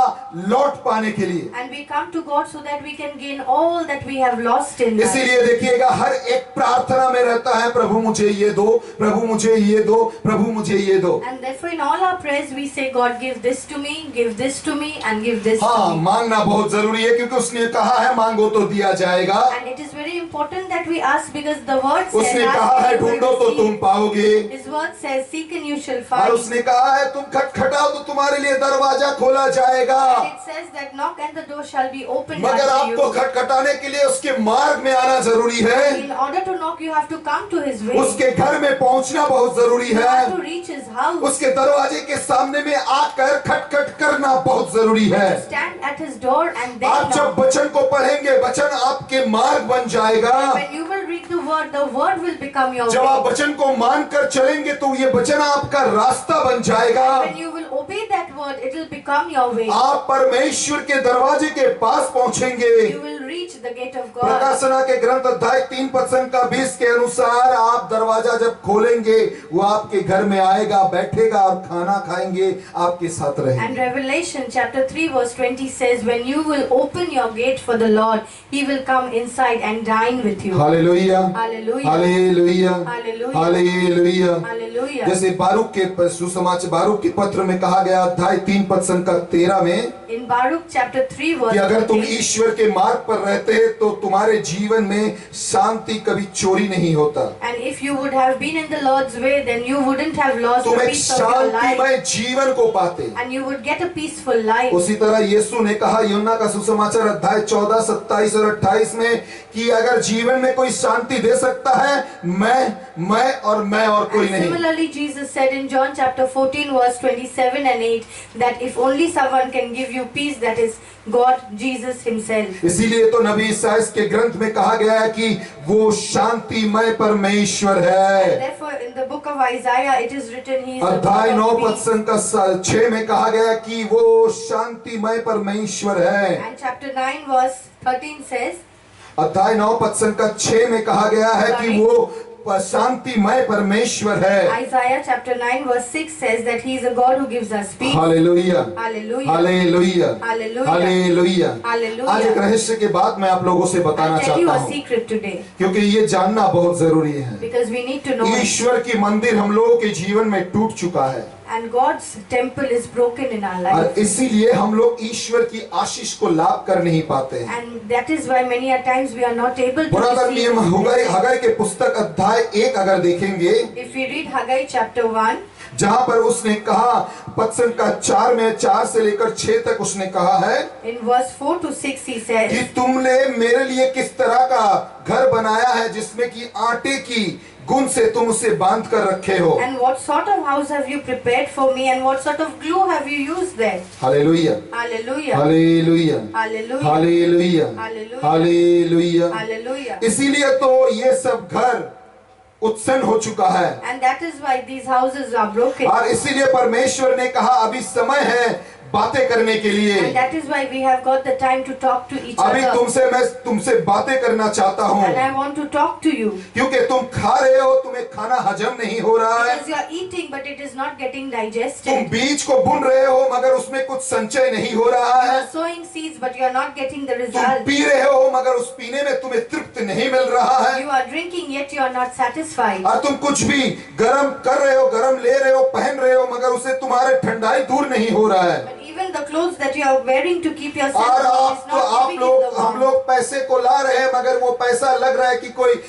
लौट पाने के लिए। And we come to God so that we can gain all that we have lost in life. इसीलिए देखिएगा हर एक प्रार्थना में रहता है प्रभु मुझे ये दो, प्रभु मुझे ये दो, प्रभु मुझे ये दो। And therefore in all our prayers we say, God give this to me, give this to me and give this हाँ, to me. मांगना बहुत जरूरी है क्योंकि उसने कहा है मांगो तो दिया जाएगा। And it is very important that we ask because the word says, उसने कहा ask है and you ढूंढो will तो तुम receive. पाओगे His word says, seek and you shall और find. उसने कहा है तुम खटखटाओ तो तुम्हारे लिए दरवाजा खोला जाएगा। And it says that knock and the door shall be opened मगर unto आपको you. खटखटाने के लिए उसके मार्ग में आना जरूरी है, In order to knock you have to come to his way. उसके घर में पहुंचना बहुत जरूरी You have to है, reach his house. उसके दरवाजे के सामने में आकर खटखट करना बहुत जरूरी है। Stand at his door and then आप जब knock. वचन को पढ़ेंगे वचन आपके मार्ग बन जाएगा। When you will read the word will become your जब आप way. वचन को मानकर चलेंगे तो ये वचन आपका रास्ता बन जाएगा। When you will obey that word, it will become your way. आप परमेश्वर के दरवाजे के पास पहुंचेंगे। You will reach the gate of God. प्रकाशना के ग्रंथ अध्याय 3 पद संख्या 20 के अनुसार आप दरवाजा जब खोलेंगे वो आपके घर में आएगा, बैठेगा और खाना खाएंगे, आपके साथ रहेगा। And Revelation chapter 3 verse 20 says, when you will open your gate for the Lord, He will come inside and dine with you. Hallelujah, Hallelujah. Hallelujah, Hallelujah. Hallelujah. Hallelujah. जैसे बारूक के सुसमाचार बारूक के पत्र में कहा गया अध्याय 3 पद संख्या 13 में In Baruch chapter 3 verse कि अगर तुम 13, ईश्वर के मार्ग पर रहते तो तुम्हारे जीवन में शांति कभी चोरी नहीं होता, and if you would have been in the Lord's way, then you wouldn't have lost तुम the एक peace of your life, शांतिमय जीवन को पाते। and you would get a peaceful life. उसी तरह यीशु ने कहा यूहन्ना का सुसमाचार अध्याय 14, 27 और 28 में कि अगर जीवन में कोई शांति दे सकता है मैं और कोई And नहीं। similarly, Jesus said in John chapter 14 verse 27 and 8 that if only someone can give you peace, that is God, Jesus Himself. इसीलिए तो नबी ईसाई के ग्रंथ में कहा गया है कि वो शांतिमय परमेश्वर है। Therefore, in the book of Isaiah, it is written, He is the अध्याय 9 God पद of peace. संख्या 6 में कहा गया है कि वो शांतिमय परमेश्वर है। And chapter 9 verse 13 says, अध्याय 9 पद संख्या 6 में कहा गया है कि वो शांतिमय परमेश्वर है। Isaiah chapter 9 verse 6 says that He is a God who gives us peace. Hallelujah, Hallelujah. Hallelujah, Hallelujah. Hallelujah. Hallelujah. आज एक रहस्य के बाद मैं आप लोगों से बताना I'll tell you चाहता a हूँ secret today क्योंकि ये जानना बहुत जरूरी है। because we need to know it. ईश्वर की मंदिर हम लोगों के जीवन में टूट चुका है And God's temple is broken in our और life. इसीलिए हम लोग ईश्वर की आशीष को लाभ कर नहीं पाते हैं। And that is why many a times we are not able to पुरातन receive. नियम हगई के पुस्तक अध्याय 1 अगर देखेंगे If we read Haggai chapter 1, जहाँ पर उसने कहा पद संख्या 4 में 4 से लेकर 6 तक उसने कहा है in verse 4 to 6 he कि says, तुमने मेरे लिए किस तरह का घर बनाया है जिसमें कि आटे की गुण से तुम उसे बांध कर रखे हो। and what sort of house have you prepared for me and what sort of glue have you used there? Hallelujah, Hallelujah. Hallelujah, Hallelujah. Hallelujah, Hallelujah. Hallelujah. Hallelujah. इसीलिए तो ये सब घर उत्सन्न हो चुका है And that is why these houses are broken. और इसीलिए परमेश्वर ने कहा अभी समय है बातें करने के लिए। And that is why we have got the time to talk to each अभी other. मैं तुमसे बातें करना चाहता हूँ, And I want to talk to you. क्योंकि तुम खा रहे हो, तुम्हें खाना हजम नहीं हो रहा है। Because you are eating but it is not getting तुम digested. बीज को बुन रहे हो मगर उसमें कुछ संचय नहीं हो रहा You है। are sowing seeds but you are not getting the तुम result. पी रहे हो मगर उस पीने में तुम्हें तृप्ति नहीं मिल रहा है। You are drinking yet you are not satisfied. और तुम कुछ भी गरम कर रहे हो, गरम ले रहे हो, पहन रहे हो, मगर उसे तुम्हारे ठंडाई दूर नहीं हो रहा है। But even the clothes that you are wearing to keep yourself और warm आप is not giving you the हम warmth. लोग पैसे को ला रहे हैं मगर वो पैसा लग रहा है कि कोई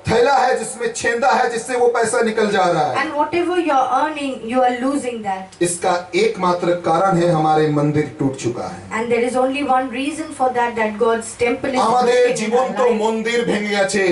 थैला है जिसमें छेंदा है, जिससे वो पैसा निकल जा रहा है। And whatever you are earning, you are losing that. इसका एकमात्र कारण है हमारे मंदिर टूट चुका है। And there is only one reason for that, that God's temple is আমাদের broken in জীবন্ত our life. মন্দির ভেঙে গেছে,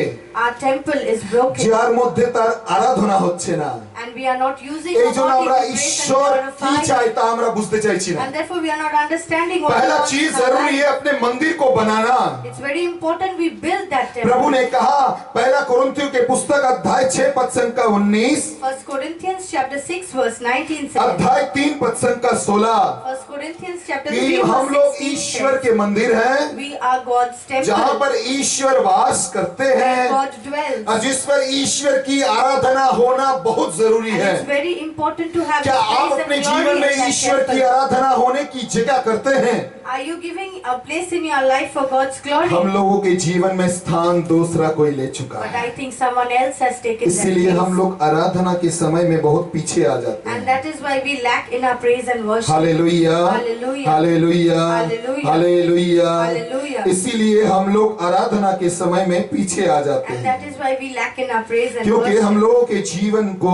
Our temple is broken. যার মধ্যে তার আরাধনা হচ্ছে না। And we are not using এই our জন্য body আমরা to praise and ঈশ্বর কি glorify চাই Him. তা আমরা বুঝতে চাইছি না। And therefore we are not understanding what पहला God चीज wants in our जरूरी है life. अपने मंदिर को बनाना। It's very important we build that Prabhu temple. ने कहा, पहला कुरिन्थियों के पुस्तक अध्याय 6 पद संख्या 19, 1 Corinthians chapter 6 verse 19 says, अध्याय 3 पद संख्या 16, 1 Corinthians chapter कि 3 हम verse लोग 16 ईश्वर says, के मंदिर हैं, we are God's जहाँ temple पर ईश्वर वास करते where हैं, God dwells. और जिस पर ईश्वर की आराधना होना बहुत जरूरी And है। it's very important to have क्या the आप praise अपने and जीवन glory in में that ईश्वर की temple. आराधना होने की जगह करते हैं? Are you giving a place in your life for God's glory? हम लोगों के जीवन में स्थान दूसरा कोई ले चुका But है, I think someone else has taken that इसीलिए हम place. लोग आराधना के समय में बहुत पीछे आ जाते And हैं। that is why we lack in our praise and worship. Hallelujah, Hallelujah. Hallelujah, Hallelujah. Hallelujah. Hallelujah. इसीलिए हम लोग आराधना के समय में पीछे आ जाते And हैं, that is why we lack in our praise and क्योंकि हम worship. लोगों के जीवन को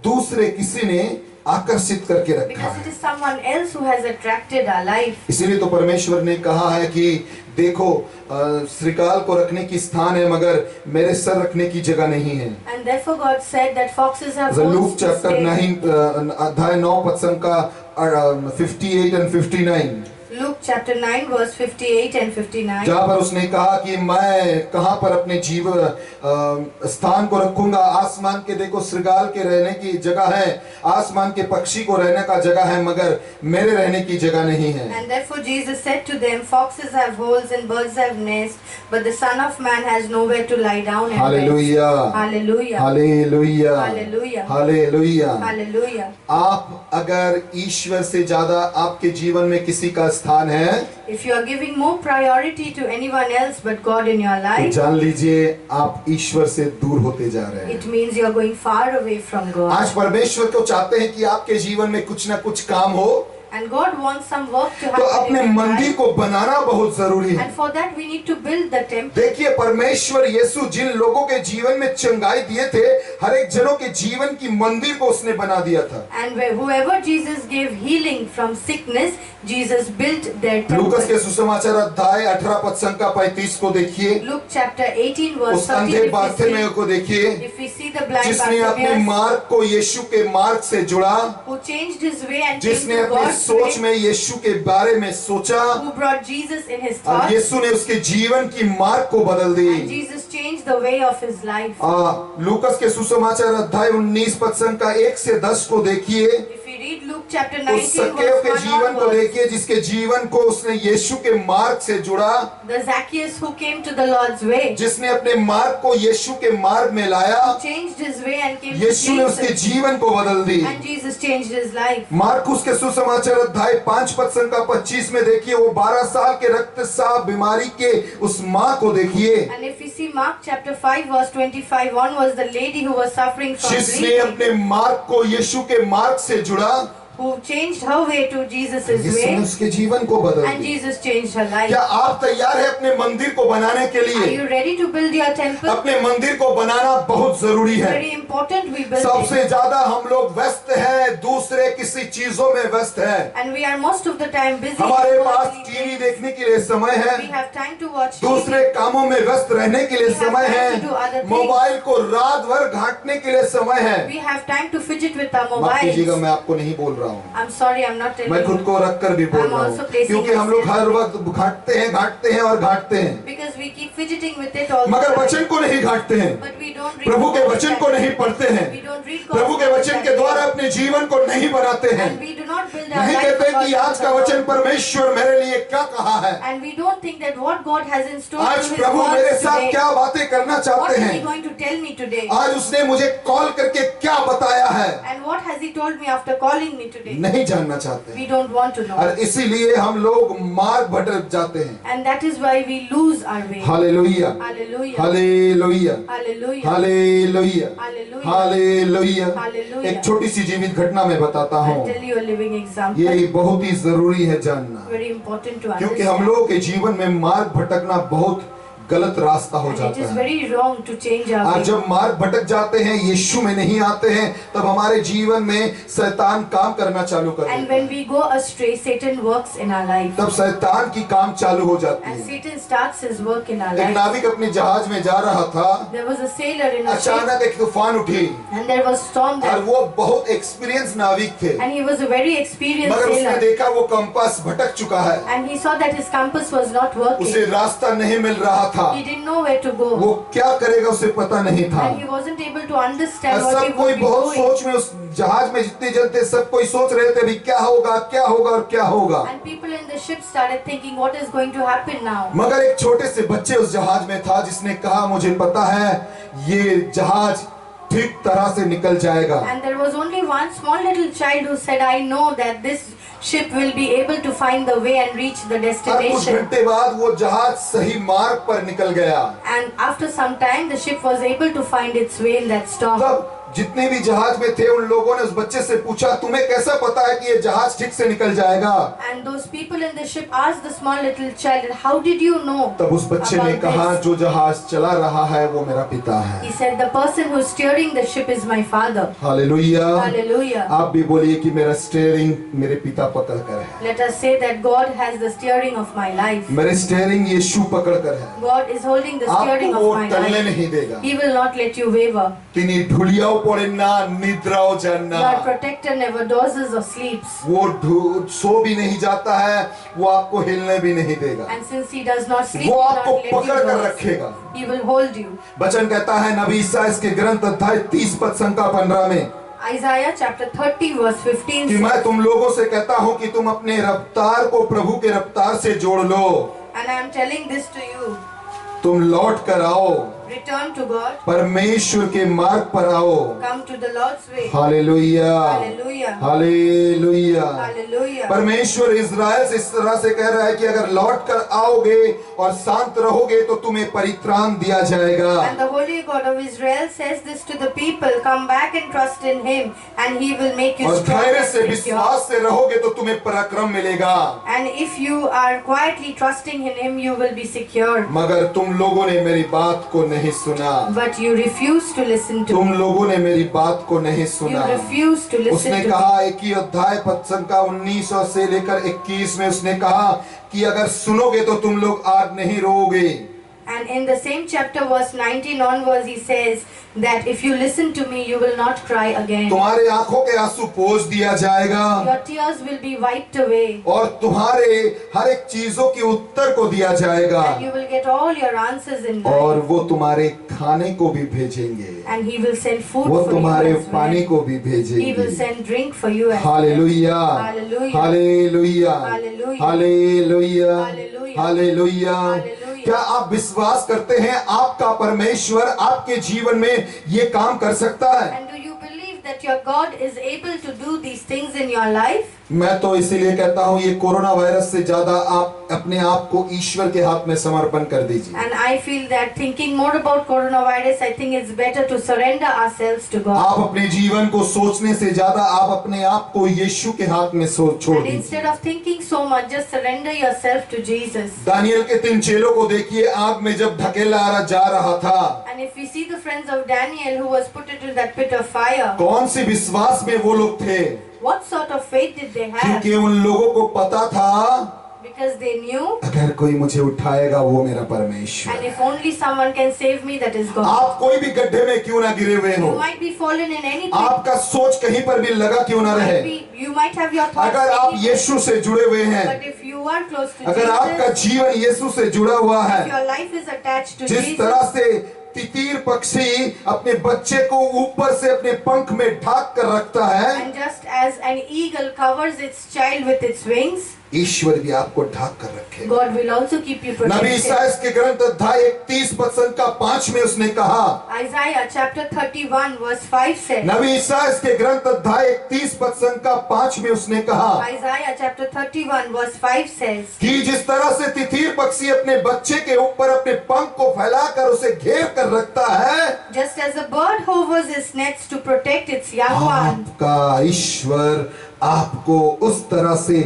दूसरे किसी ने आकर्षित करके रखा Because है। it is someone else who has attracted our life. इसीलिए तो परमेश्वर ने कहा है कि देखो, श्रीकाल को रखने की स्थान है मगर मेरे सर रखने की जगह नहीं है। And therefore God said that foxes have look holes to chapter stay. 9 अध्याय 9 पद संख्या 58 and 59, Luke chapter 9 verse 58 and 59. जहाँ पर उसने कहा कि मैं कहाँ पर अपने स्थान को रखूंगा। आसमान के देखो श्रृगाल के रहने की जगह है, आसमान के पक्षी को रहने का जगह है, मगर मेरे रहने की जगह नहीं है। And therefore Jesus said to them, foxes have holes and birds have nests, but the Son of Man has nowhere to lie down and rest. Hallelujah, Hallelujah. Hallelujah, Hallelujah. Hallelujah. Hallelujah. आप अगर ईश्वर से ज्यादा आपके जीवन में किसी का स्थान है, If you are giving more priority to anyone else but God in your तो life, जान लीजिए आप ईश्वर से दूर होते जा रहे हैं। it means you are going far away from God. आज परमेश्वर को चाहते हैं कि आपके जीवन में कुछ ना कुछ काम हो, And God wants some work to तो happen in अपने your मंदिर life. को बनाना बहुत जरूरी है। And for that we need to build the temple. देखिए, परमेश्वर यीशु जिन लोगों के जीवन में चंगाई दिए थे, हर एक जनों के जीवन की मंदिर को उसने बना दिया था। And whoever Jesus gave healing from sickness, Jesus built their लूकस के temple. सुसमाचार अध्याय 18 पद संख्या 35 को देखिए, Luke chapter 18 verse उस अंधे 30. बार्थेमेय को देखिए, If we see the blind जिसने अपने Bartimaeus मार्ग को यीशु के मार्ग से जुड़ा, who changed his way and came जिसने to अपनी God's सोच way, में यीशु के बारे में सोचा, who brought Jesus in his और thoughts, यीशु ने उसके जीवन की मार्ग को बदल दी। and Jesus changed the way of his life. लूकस के सुसमाचार अध्याय 19 पद संख्या 1 से 10 को देखिए, If we read Luke chapter उस 19 सक्केव के verse 1 जीवन को onwards, देखिए, जिसके जीवन को उसने यीशु के मार्ग से जुड़ा, the Zacchaeus who came to the Lord's way, जिसने अपने मार्ग को यीशु के मार्ग में लाया, changed his way and came to यीशु ने उसके Jesus, जीवन को बदल दी। and Jesus changed his life. Marcus के सुसमाचार अध्याय 5 पद संख्या 25 में देखिए, वो 12 साल के रक्तस्राव बीमारी के उस माँ को देखिए, And if we see Mark chapter 5 verse 25, one was the lady who was suffering from जिसने bleeding, अपने मार्ग को यीशु के मार्ग से जुड़ा, who changed her way to Jesus' यीशु ने way, उसके जीवन को बदल and दिया। Jesus changed her life. क्या आप तैयार हैं अपने मंदिर को बनाने के Are लिए? you ready to build your temple? अपने मंदिर को बनाना बहुत जरूरी है। Very important we build सबसे it. ज्यादा हम लोग व्यस्त हैं, दूसरे किसी चीजों में व्यस्त हैं। And we are most of the time busy. हमारे with pass worldly TV things. देखने के लिए समय है, We have time to watch दूसरे TV. कामों में व्यस्त रहने के लिए We have समय time है, to do other things. Mobile को रात भर घाटने के लिए समय है। We have time to fidget with our माफ कीजिएगा, mobiles. मैं आपको नहीं बोल रहा हूँ, I'm sorry, I'm not telling मैं खुद you. को रख कर भी बोल I'm रहा also हूँ, placing क्योंकि हम लोग myself. हर वक्त घाटते हैं और घाटते हैं, Because we keep fidgeting with it all the मगर time. वचन को नहीं घाटते हैं, But we don't read प्रभु के God's वचन Word को that नहीं way. पढ़ते हैं, We don't read Prabhu God's के Word वचन that के way. द्वारा अपने जीवन को नहीं बनाते हैं। And we do not build build our नहीं life कहते कि according आज to का the वचन word. परमेश्वर मेरे लिए क्या कहा है, And we don't think that what God has in store आज through His प्रभु मेरे words साथ today. क्या बातें करना What चाहते is He हैं, going to tell me today? आज उसने मुझे कॉल करके क्या बताया है, And what has He told me after calling me today? नहीं जानना चाहते We हैं। don't want to know. और इसीलिए हम लोग मार्ग भटक जाते हैं। And that is why we lose our way. Hallelujah, Hallelujah. Hallelujah, Hallelujah. Hallelujah, Hallelujah. Hallelujah. Hallelujah. एक छोटी सी जीवित घटना मैं बताता I'll हूँ, tell you a living example. ये बहुत ही जरूरी है जानना, Very important to क्योंकि हम understand. लोगों के जीवन में मार्ग भटकना बहुत गलत रास्ता हो And it जाता is है। very wrong to change our आज way. जब मार्ग भटक जाते हैं, यीशु में नहीं आते हैं, तब हमारे जीवन में शैतान काम करना चालू कर And देता when है। we go astray, Satan works in our life. तब शैतान की काम चालू हो जाती And है। Satan starts his work in our एक life. नाविक अपने जहाज में जा रहा था, There was a sailor in a ship अचानक एक तूफान उठी and there was storm और there. वो बहुत एक्सपीरियंस नाविक थे, And he was a very experienced मगर उसने sailor. देखा वो कंपास भटक चुका है, And he saw that his compass was not working. उसे रास्ता नहीं मिल रहा था, He didn't know where to go. वो क्या करेगा उसे पता नहीं था। And he wasn't able to और understand what he सब कोई would be बहुत doing. सोच में, उस जहाज में जितने जन थे सब कोई सोच रहे थे, अभी क्या होगा, क्या होगा और क्या होगा। And people in the ship started thinking, what is going to happen now? मगर एक छोटे से बच्चे उस जहाज में था जिसने कहा, मुझे पता है ये जहाज ठीक तरह से निकल जाएगा। And there was only one small little child who said, I know that this ship will be able to find the way and reach the और कुछ destination. घंटे बाद वो जहाज सही मार्ग पर निकल गया। And after some time, the ship was able to find its way in that storm. तब जितने भी जहाज में थे उन लोगों ने उस बच्चे से पूछा, तुम्हें कैसा पता है कि ये जहाज ठीक से निकल जाएगा। And those people in the ship asked the small little child, how did you know तब उस बच्चे ने about कहा, this? जो जहाज चला रहा है वो मेरा पिता है। He said, the person who's steering the ship is my father. Hallelujah. Hallelujah. आप भी बोलिए कि मेरा स्टीयरिंग मेरे पिता पकड़ कर है, Let us say that God has the steering of my life. मेरे स्टीयरिंग यीशु पकड़ कर है, God is holding the steering आपको of वो my टलने life. नहीं देगा। He will not let you waver. তিনি ঢুলিয়াও পড়েন না, নিদ্রাও যান না, Your protector never dozes or sleeps. वो सो भी नहीं जाता है, वो आपको हिलने भी नहीं देगा, And since he does not sleep, he वो will आपको not let पकड़ कर you doze. रखेगा। He will hold you. वचन कहता है नबी ईसाइयाह के ग्रंथ अध्याय 30 पद संख्या 15 में Isaiah chapter 30 verse 15 कि says, मैं तुम लोगों से कहता हूं कि तुम अपने रफ्तार को प्रभु के रफ्तार से जोड़ लो, and I am telling this to you, तुम लौट कर आओ, return to God, परमेश्वर के मार्ग पर आओ। come to the Lord's way. Hallelujah, Hallelujah. Hallelujah. Hallelujah. परमेश्वर इज़राइल से इस तरह से कह रहा है कि अगर लौट कर आओगे और शांत रहोगे तो तुम्हें परित्राण दिया जाएगा। And the Holy God of Israel says this to the people, come back and trust in Him and He will make you और strong धैर्य and से secure. विश्वास से रहोगे तो तुम्हें पराक्रम मिलेगा। And if you are quietly trusting in Him, you will be secure. मगर तुम लोगों ने मेरी बात को नहीं सुना, But you refuse to listen to तुम me. लोगों ने मेरी बात को नहीं You सुना। refuse to listen उसने to me. कहा 21 अध्याय पद संख्या 19 से लेकर 21 में उसने कहा कि अगर सुनोगे तो तुम लोग आज नहीं रोओगे। And in the same chapter verse 19 onwards he says that if you listen to me, you will not cry again. तुम्हारे आंखों के आंसू पोंछ दिया जाएगा Your tears will be wiped away. और तुम्हारे हर एक चीजों के उत्तर को दिया जाएगा And you will get all your answers in और life. वो तुम्हारे खाने को भी भेजेंगे, And He will send food वो for you तुम्हारे as पानी well. को भी He will भेजेंगे। send drink for you as well. Hallelujah, Hallelujah. Hallelujah, Hallelujah. Hallelujah, Hallelujah. Hallelujah. Hallelujah. क्या आप विश्वास करते हैं आपका परमेश्वर आपके जीवन में ये काम कर सकता है? And do you believe that your God is able to do these things in your life? मैं तो इसीलिए कहता हूँ ये कोरोना वायरस से ज्यादा आप अपने आप को ईश्वर के हाथ में समर्पण कर दीजिए। And I feel that thinking more about coronavirus, I think it's better to surrender ourselves to God. आप अपने जीवन को सोचने से ज्यादा आप अपने आप को यीशु के हाथ में छोड़ And दीजिए। instead of thinking so much, just surrender yourself to Jesus. Daniel के 3 चेलों को देखिए, आग में जब ढकेला जा रहा था, And if we see the friends of Daniel who was put into that pit of fire, कौन सी विश्वास में वो लोग थे? what sort of faith did they have? क्योंकि उन लोगों को पता था Because they knew, अगर कोई मुझे उठाएगा वो मेरा परमेश्वर and है। if only someone can save me, that is God. आप कोई भी गड्ढे में क्यों ना गिरे हुए हो, You might be fallen in any pit. आपका सोच कहीं पर भी लगा क्यों ना रहे, You might have your thoughts. अगर आप anywhere. यीशु से जुड़े हुए हैं, But if you are close to अगर आपका Jesus, जीवन यीशु से जुड़ा हुआ if है, your life is attached to जिस Jesus, तरह से तितीर पक्षी अपने बच्चे को ऊपर से अपने पंख में ढक कर रखता है, And just as an eagle covers its child with its wings, ईश्वर भी आपको ढक कर रखेगा। God will also keep you Nabi protected. ईसाइया के ग्रंथ अध्याय 31:5 में उसने कहा, Isaiah chapter 31 verse 5 says, नबी ईसाइया के ग्रंथ अध्याय 31:5 में उसने कहा Isaiah chapter 31 verse 5 says, कि जिस तरह से तितीर पक्षी अपने बच्चे के ऊपर अपने पंख को फैलाकर उसे घेर कर रखता है, just as a bird hovers its nets to protect its young one, आपका ईश्वर आपको उस तरह से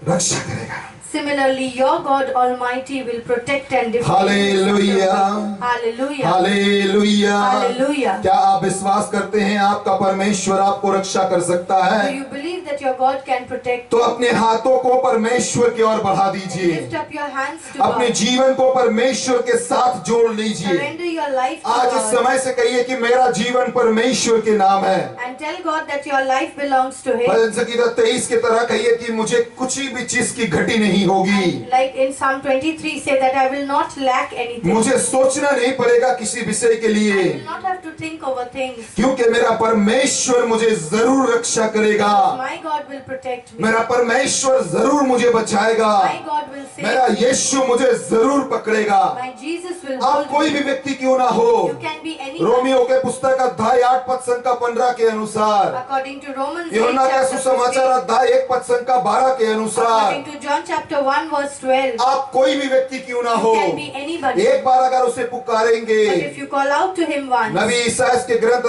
रक्षा करेगा। similarly your God Almighty will protect and defend. Hallelujah, Hallelujah. Hallelujah. Hallelujah. क्या आप विश्वास करते हैं आपका परमेश्वर आपको रक्षा कर सकता Do है? you believe that your God can protect तो you? अपने हाथों को परमेश्वर की ओर बढ़ा दीजिए, Lift up your hands to अपने God. जीवन को परमेश्वर के साथ जोड़ लीजिए। Surrender your life to आज इस God. समय से कहिए कि मेरा जीवन परमेश्वर के नाम है। And tell God that your life belongs to Him. भजन संगीता 23 की तरह कहिए कि मुझे कुछ भी चीज की घटी नहीं होगी, Like in Psalm 23 say that I will not lack anything. मुझे सोचना नहीं पड़ेगा किसी विषय के I लिए, will not have to think over things. क्योंकि मेरा परमेश्वर मुझे जरूर रक्षा करेगा, My God will protect me. मेरा परमेश्वर जरूर मुझे बचाएगा, My God will मेरा save me. यीशु मुझे जरूर पकड़ेगा। My Jesus will आप hold कोई me. भी व्यक्ति क्यों ना हो, You can be anyone. Romeo के पुस्तक अध्याय 8 पद संख्या 15 के अनुसार, According to Romans 8 यूहन्ना का chapter सुसमाचार 15, अध्याय 1 पद संख्या 12 के अनुसार, according to John chapter 1 verse 12, आप कोई भी व्यक्ति क्यों ना you हो, can be anybody. एक बार अगर उसे पुकारेंगे, But if you call out to Him once, नबी ईसाइया के ग्रंथ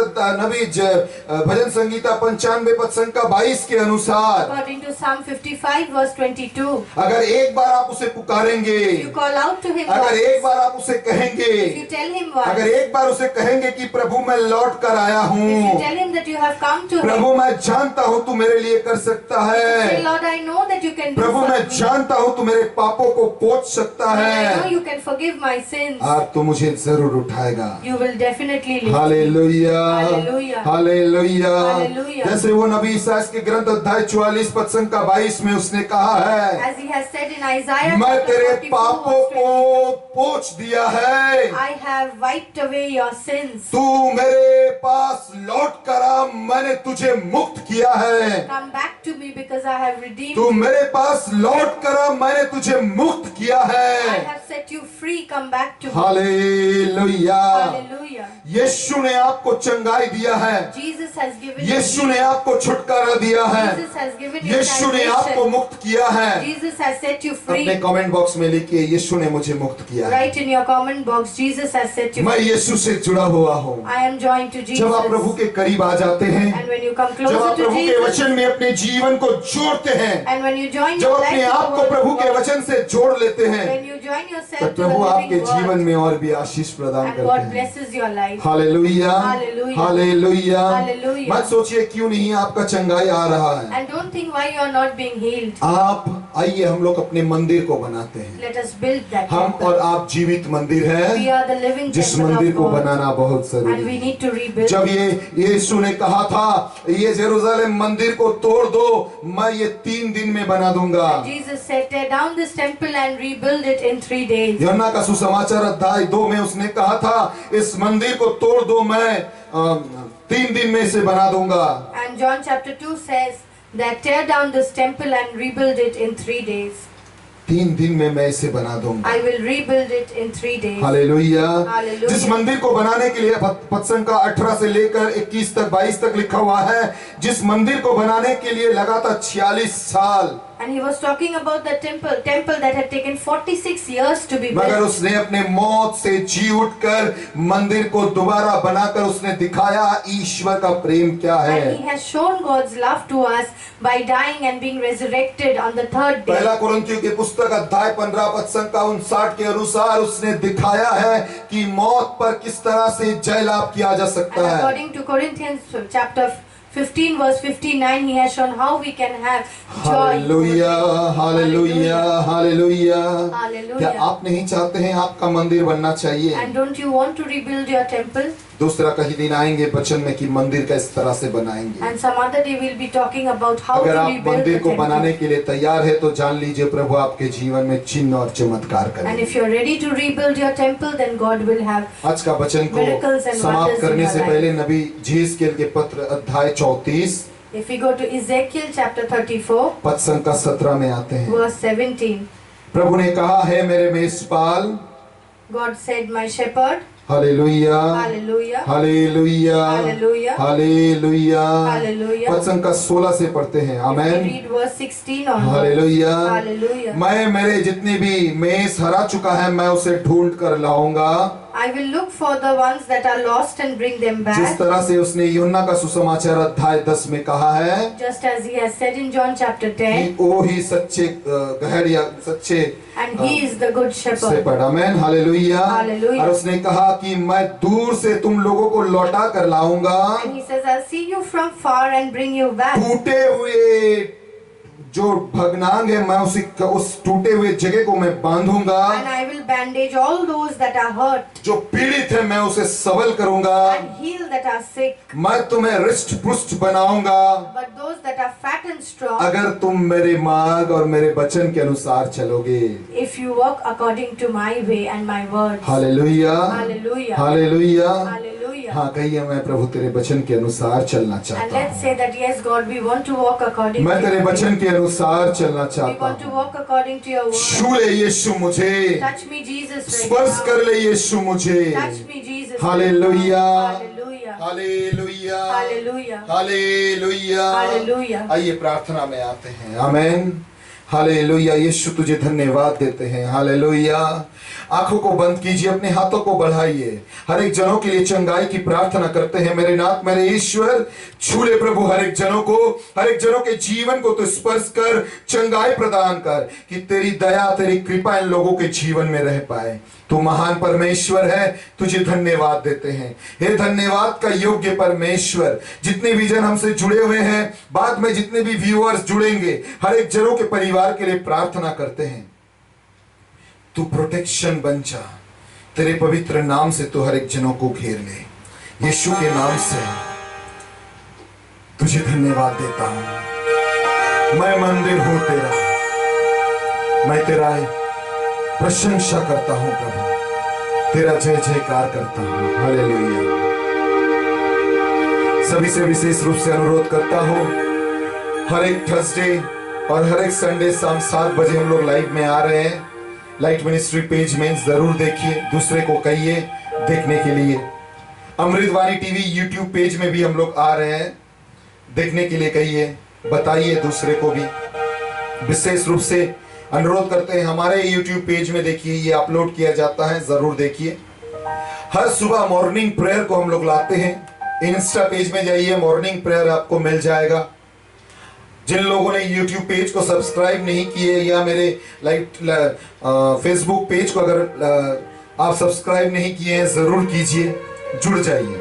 भजन संगीता 95 पद संख्या 22 के अनुसार, according to Psalm 55 verse 22, अगर एक बार आप उसे पुकारेंगे, if you call out to Him अगर एक once, बार आप उसे कहेंगे, if you tell Him अगर once, एक बार उसे कहेंगे कि प्रभु मैं लौट कर आया if you हूँ, tell Him that you have come to Him, प्रभु मैं जानता हूँ तू मेरे लिए कर सकता say, है, Lord, I know that you can do Prabhu for मैं me. जानता हूँ तू मेरे पापों को पोंछ सकता And I know है, you can forgive my sins. आप तो मुझे जरूर उठाएगा। You will definitely lift me. Hallelujah, हालेलुया, हालेलुया। हालेलुया। जैसे वो नबी ईसाइया के ग्रंथ अध्याय 44 पद संख्या 22 में उसने कहा है, As He has said in Isaiah मैं chapter तेरे 44 पापों verse को 22, पोंछ दिया है, I have wiped away your sins. तू मेरे पास लौट कर आ, मैंने तुझे मुक्त किया है, Come back to me because I have redeemed तू you. मेरे पास लौट कर आ, मैंने तुझे मुक्त किया I है। have set you free. Come back to me. Hallelujah. Hallelujah. यीशु ने आपको चंगाई दिया है, Jesus has given you यीशु ने peace. आपको छुटकारा दिया है, Jesus has given you यीशु ने आपको salvation. मुक्त किया है। Jesus has set you अपने free. कमेंट बॉक्स में लिखिए, यीशु ने मुझे मुक्त किया है, Write in your comment box, Jesus has set you मैं free. यीशु से जुड़ा हुआ हूँ। I am joined to जब आप प्रभु Jesus. के करीब आ जाते हैं, And when you come जब आप closer to प्रभु के Jesus, वचन में अपने जीवन को जोड़ते हैं, and when you join जब your अपने life आप to को the प्रभु word के of God, वचन से जोड़ लेते हैं, when you join तो yourself to the प्रभु आपके living जीवन word, में और भी आशीष प्रदान and करते God हैं। blesses your life. हालेलुया, हालेलुया, हालेलुया। हालेलुया। मत सोचिए क्यों नहीं आपका चंगाई आ रहा है। And don't think why you are not being healed. आप आइए हम लोग अपने मंदिर को बनाते हैं। Let us build that हम temple. और आप जीवित मंदिर We हैं, are the living जिस temple मंदिर of को God, बनाना बहुत and जरूरी we है। need to rebuild. जब ये यीशु ने कहा था, ये जेरूशलेम मंदिर को तोड़ दो, मैं ये 3 दिन में बना दूंगा। Jesus said, tear down this temple and rebuild it in 3 days. यूहन्ना का सुसमाचार अध्याय 2 में उसने कहा था, इस मंदिर को तोड़ दो, मैं 3 दिन में इसे बना दूंगा। And John chapter 2 says that tear down this temple and rebuild it in 3 days. 3 दिन में मैं इसे बना दूंगा। I will rebuild it in 3 days. Hallelujah. Hallelujah. जिस मंदिर को बनाने के लिए पद संख्या 18 से लेकर 21 तक 22 तक लिखा हुआ है, जिस मंदिर को बनाने के लिए लगातार 46 साल, And he was talking about the temple that had taken 46 years to be मगर built. उसने अपने मौत से जी उठकर मंदिर को दोबारा बनाकर उसने दिखाया ईश्वर का प्रेम क्या है। And he has shown God's love to us by dying and being resurrected on the 3rd day. पहला कुरिन्थियों की पुस्तक अध्याय 15 पद संख्या 59 के अनुसार उसने दिखाया है कि मौत पर किस तरह से जय लाभ किया जा And सकता है। according to Corinthians chapter 15 verse 59, he has shown how we can have joy. Hallelujah, हालेलुया, हालेलुया। Hallelujah. क्या आप नहीं चाहते हैं आपका मंदिर बनना चाहिए? And don't you want to rebuild your temple? दूसरा कहीं दिन आएंगे वचन में कि मंदिर का इस तरह से बनाएंगे। And some other day we'll be talking about how अगर to आप rebuild the मंदिर को temple. बनाने के लिए तैयार है तो जान लीजिए प्रभु आपके जीवन में चिन्ह और चमत्कार And करेंगे। if you're ready to rebuild your temple, then God will have. आज का वचन को Miracles and समाप्त wonders in करने your से life. पहले नबी यहेजकेल के पत्र अध्याय 34 If we go to Ezekiel chapter 34, पद संख्या 17 में आते हैं। verse 17, प्रभु ने कहा है मेरे मेषपाल, God said, "My shepherd." Hallelujah Hallelujah. Hallelujah Hallelujah. Hallelujah. Hallelujah. पद संख्या 16 से पढ़ते हैं। We amen. read verse 16 onwards. Hallelujah. Hallelujah. मैं मेरे जितनी भी मेष हरा चुका है मैं उसे ढूंढ कर लाऊंगा। I will look for the ones that are lost and bring them जिस back. तरह से उसने यूहन्ना का सुसमाचार अध्याय 10 में कहा है Just as he has said in John chapter कि 10, वो ही सच्चे गहर या सच्चे and he is the good shepherd. से आमेन हालेलुया। हालेलुया। और उसने कहा कि मैं दूर से तुम लोगों को लौटा कर लाऊंगा, And he says, "I'll see you from far and bring you back." टूटे हुए जो भगनांग है मैं उस टूटे हुए जगह को मैं बांधूंगा, And I will bandage all those that are hurt जो पीड़ित है मैं उसे सबल करूंगा, and heal that are sick. मैं तुम्हें रिष्ट पुष्ट बनाऊंगा But those that are fat and strong, अगर तुम मेरे मार्ग और मेरे वचन के अनुसार चलोगे। if you walk according to my way and my words. Hallelujah Hallelujah. Hallelujah. Hallelujah. हाँ कहिए मैं प्रभु तेरे वचन के अनुसार चलना And चाहता let's हूँ, say that, yes, God, we want to walk according मैं to तेरे your वचन way. के अनुसार चलना We चाहता want to हूँ। walk according to your word. छू ले यीशु मुझे, Touch me, Jesus, right स्पर्श now. कर ले यीशु मुझे। Touch me, Jesus. Hallelujah Hallelujah. Hallelujah Hallelujah. Hallelujah. Hallelujah. आइए प्रार्थना में आते हैं। Amen hallelujah. यीशु तुझे धन्यवाद देते हैं। हालेलुया। आंखों को बंद कीजिए, अपने हाथों को बढ़ाइए, हर एक जनों के लिए चंगाई की प्रार्थना करते हैं। मेरे नाथ मेरे ईश्वर, छू ले प्रभु हर एक जनों को, हर एक जनों के जीवन को तो स्पर्श कर, चंगाई प्रदान कर कि तेरी दया तेरी कृपा इन लोगों के जीवन में रह पाए। तू महान परमेश्वर है, तुझे धन्यवाद देते हैं। हे धन्यवाद का योग्य परमेश्वर, जितने भी जन हमसे जुड़े हुए हैं, बाद में जितने भी व्यूअर्स जुड़ेंगे, हर एक जनों के परिवार के लिए प्रार्थना करते हैं। तू प्रोटेक्शन बन जा, तेरे पवित्र नाम से तू हर एक जनों को घेर ले। यीशु के नाम से तुझे धन्यवाद देता हूं। मैं मंदिर हूं तेरा, मैं तेरा प्रशंसा करता हूं प्रभु, तेरा जय जयकार करता हूं। हालेलुया। सभी से विशेष रूप से अनुरोध करता हूं, हर एक थर्सडे और हर एक संडे शाम 7 बजे हम लोग लाइव में आ रहे हैं। लाइट मिनिस्ट्री पेज में जरूर देखिए, दूसरे को कहिए देखने के लिए। अमृतवाणी टीवी यूट्यूब पेज में भी हम लोग आ रहे हैं, देखने के लिए कहिए, बताइए दूसरे को भी। विशेष रूप से अनुरोध करते हैं हमारे यूट्यूब पेज में देखिए, ये अपलोड किया जाता है, जरूर देखिए। हर सुबह मॉर्निंग प्रेयर को हम लोग लाते हैं। इंस्टा पेज में जाइए, मॉर्निंग प्रेयर आपको मिल जाएगा। जिन लोगों ने YouTube पेज को सब्सक्राइब नहीं किए या मेरे फेसबुक पेज को अगर आप सब्सक्राइब नहीं किए हैं, जरूर कीजिए, जुड़ जाइए।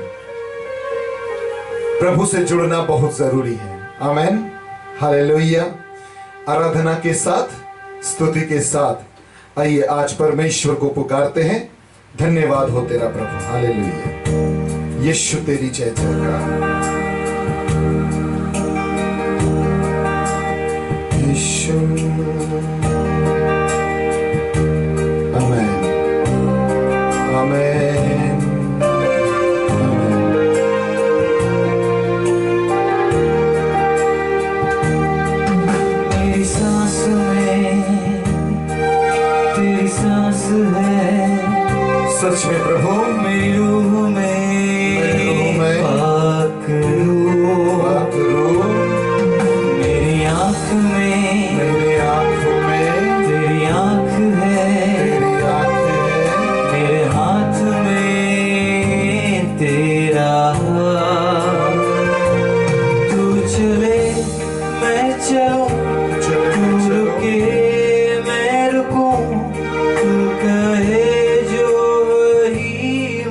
प्रभु से जुड़ना बहुत जरूरी है। Amen hallelujah. आराधना के साथ, स्तुति के साथ आइए आज परमेश्वर को पुकारते हैं। धन्यवाद हो तेरा प्रभु। हालेलुया। यीशु तेरी जय जयकार। यीशु आमेन आमेन आमेन। मेरी सांस में तेरी सांस है, सच में प्रभु मेरी रूह में पाक रूह, मेरी आँख में मेरे आंखों में तेरी आँख है, तेरी आंख है, मेरे हाथ में तेरा हाथ। तू चले मैं चलूं, तू रुके मैं रुकूं, तू कहे जो वही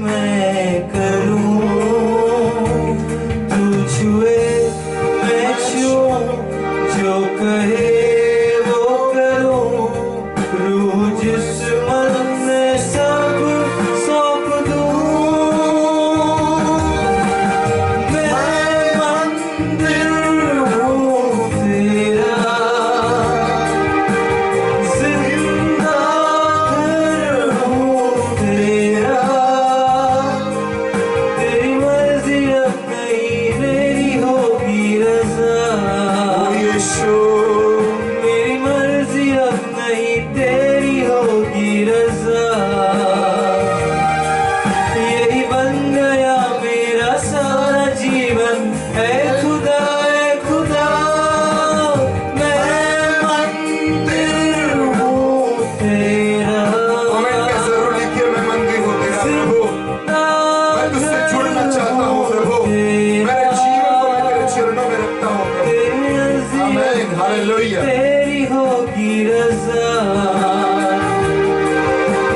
हालेलुया। तेरी होगी रजा,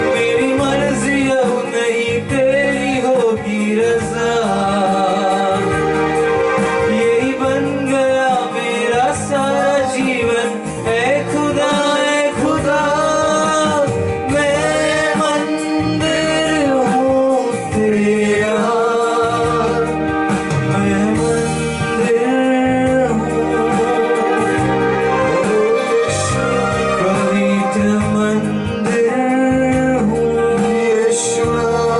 मेरी मर्जी अब नहीं तेरी होगी रजा, यही बन गया मेरा सारा जीवन। ऐ खुदा मैं मंदिर हूँ तेरा, मैं मंदिर हूँ, पवित्र मंदिर हूँ। यीशु हालेलुया।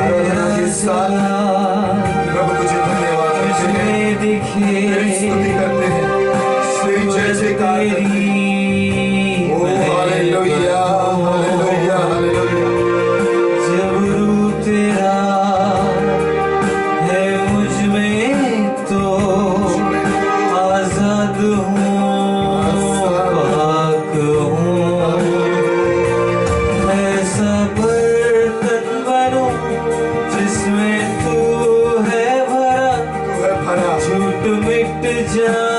आराधना के साथ प्रभु तुझे धन्यवाद देते हैं, मुझमें दिखे तेरी स्तुति करते हैं, तेरी जय जयकार करते हैं। ओ हालेलुया हालेलुया हालेलुया। जब रूप तेरा है मुझ में तो आजाद हूँ, पाक हूँ, ऐसा बर्तन बनूं जिसमें तू है भरा, तू है भरा, झूठ मिट जा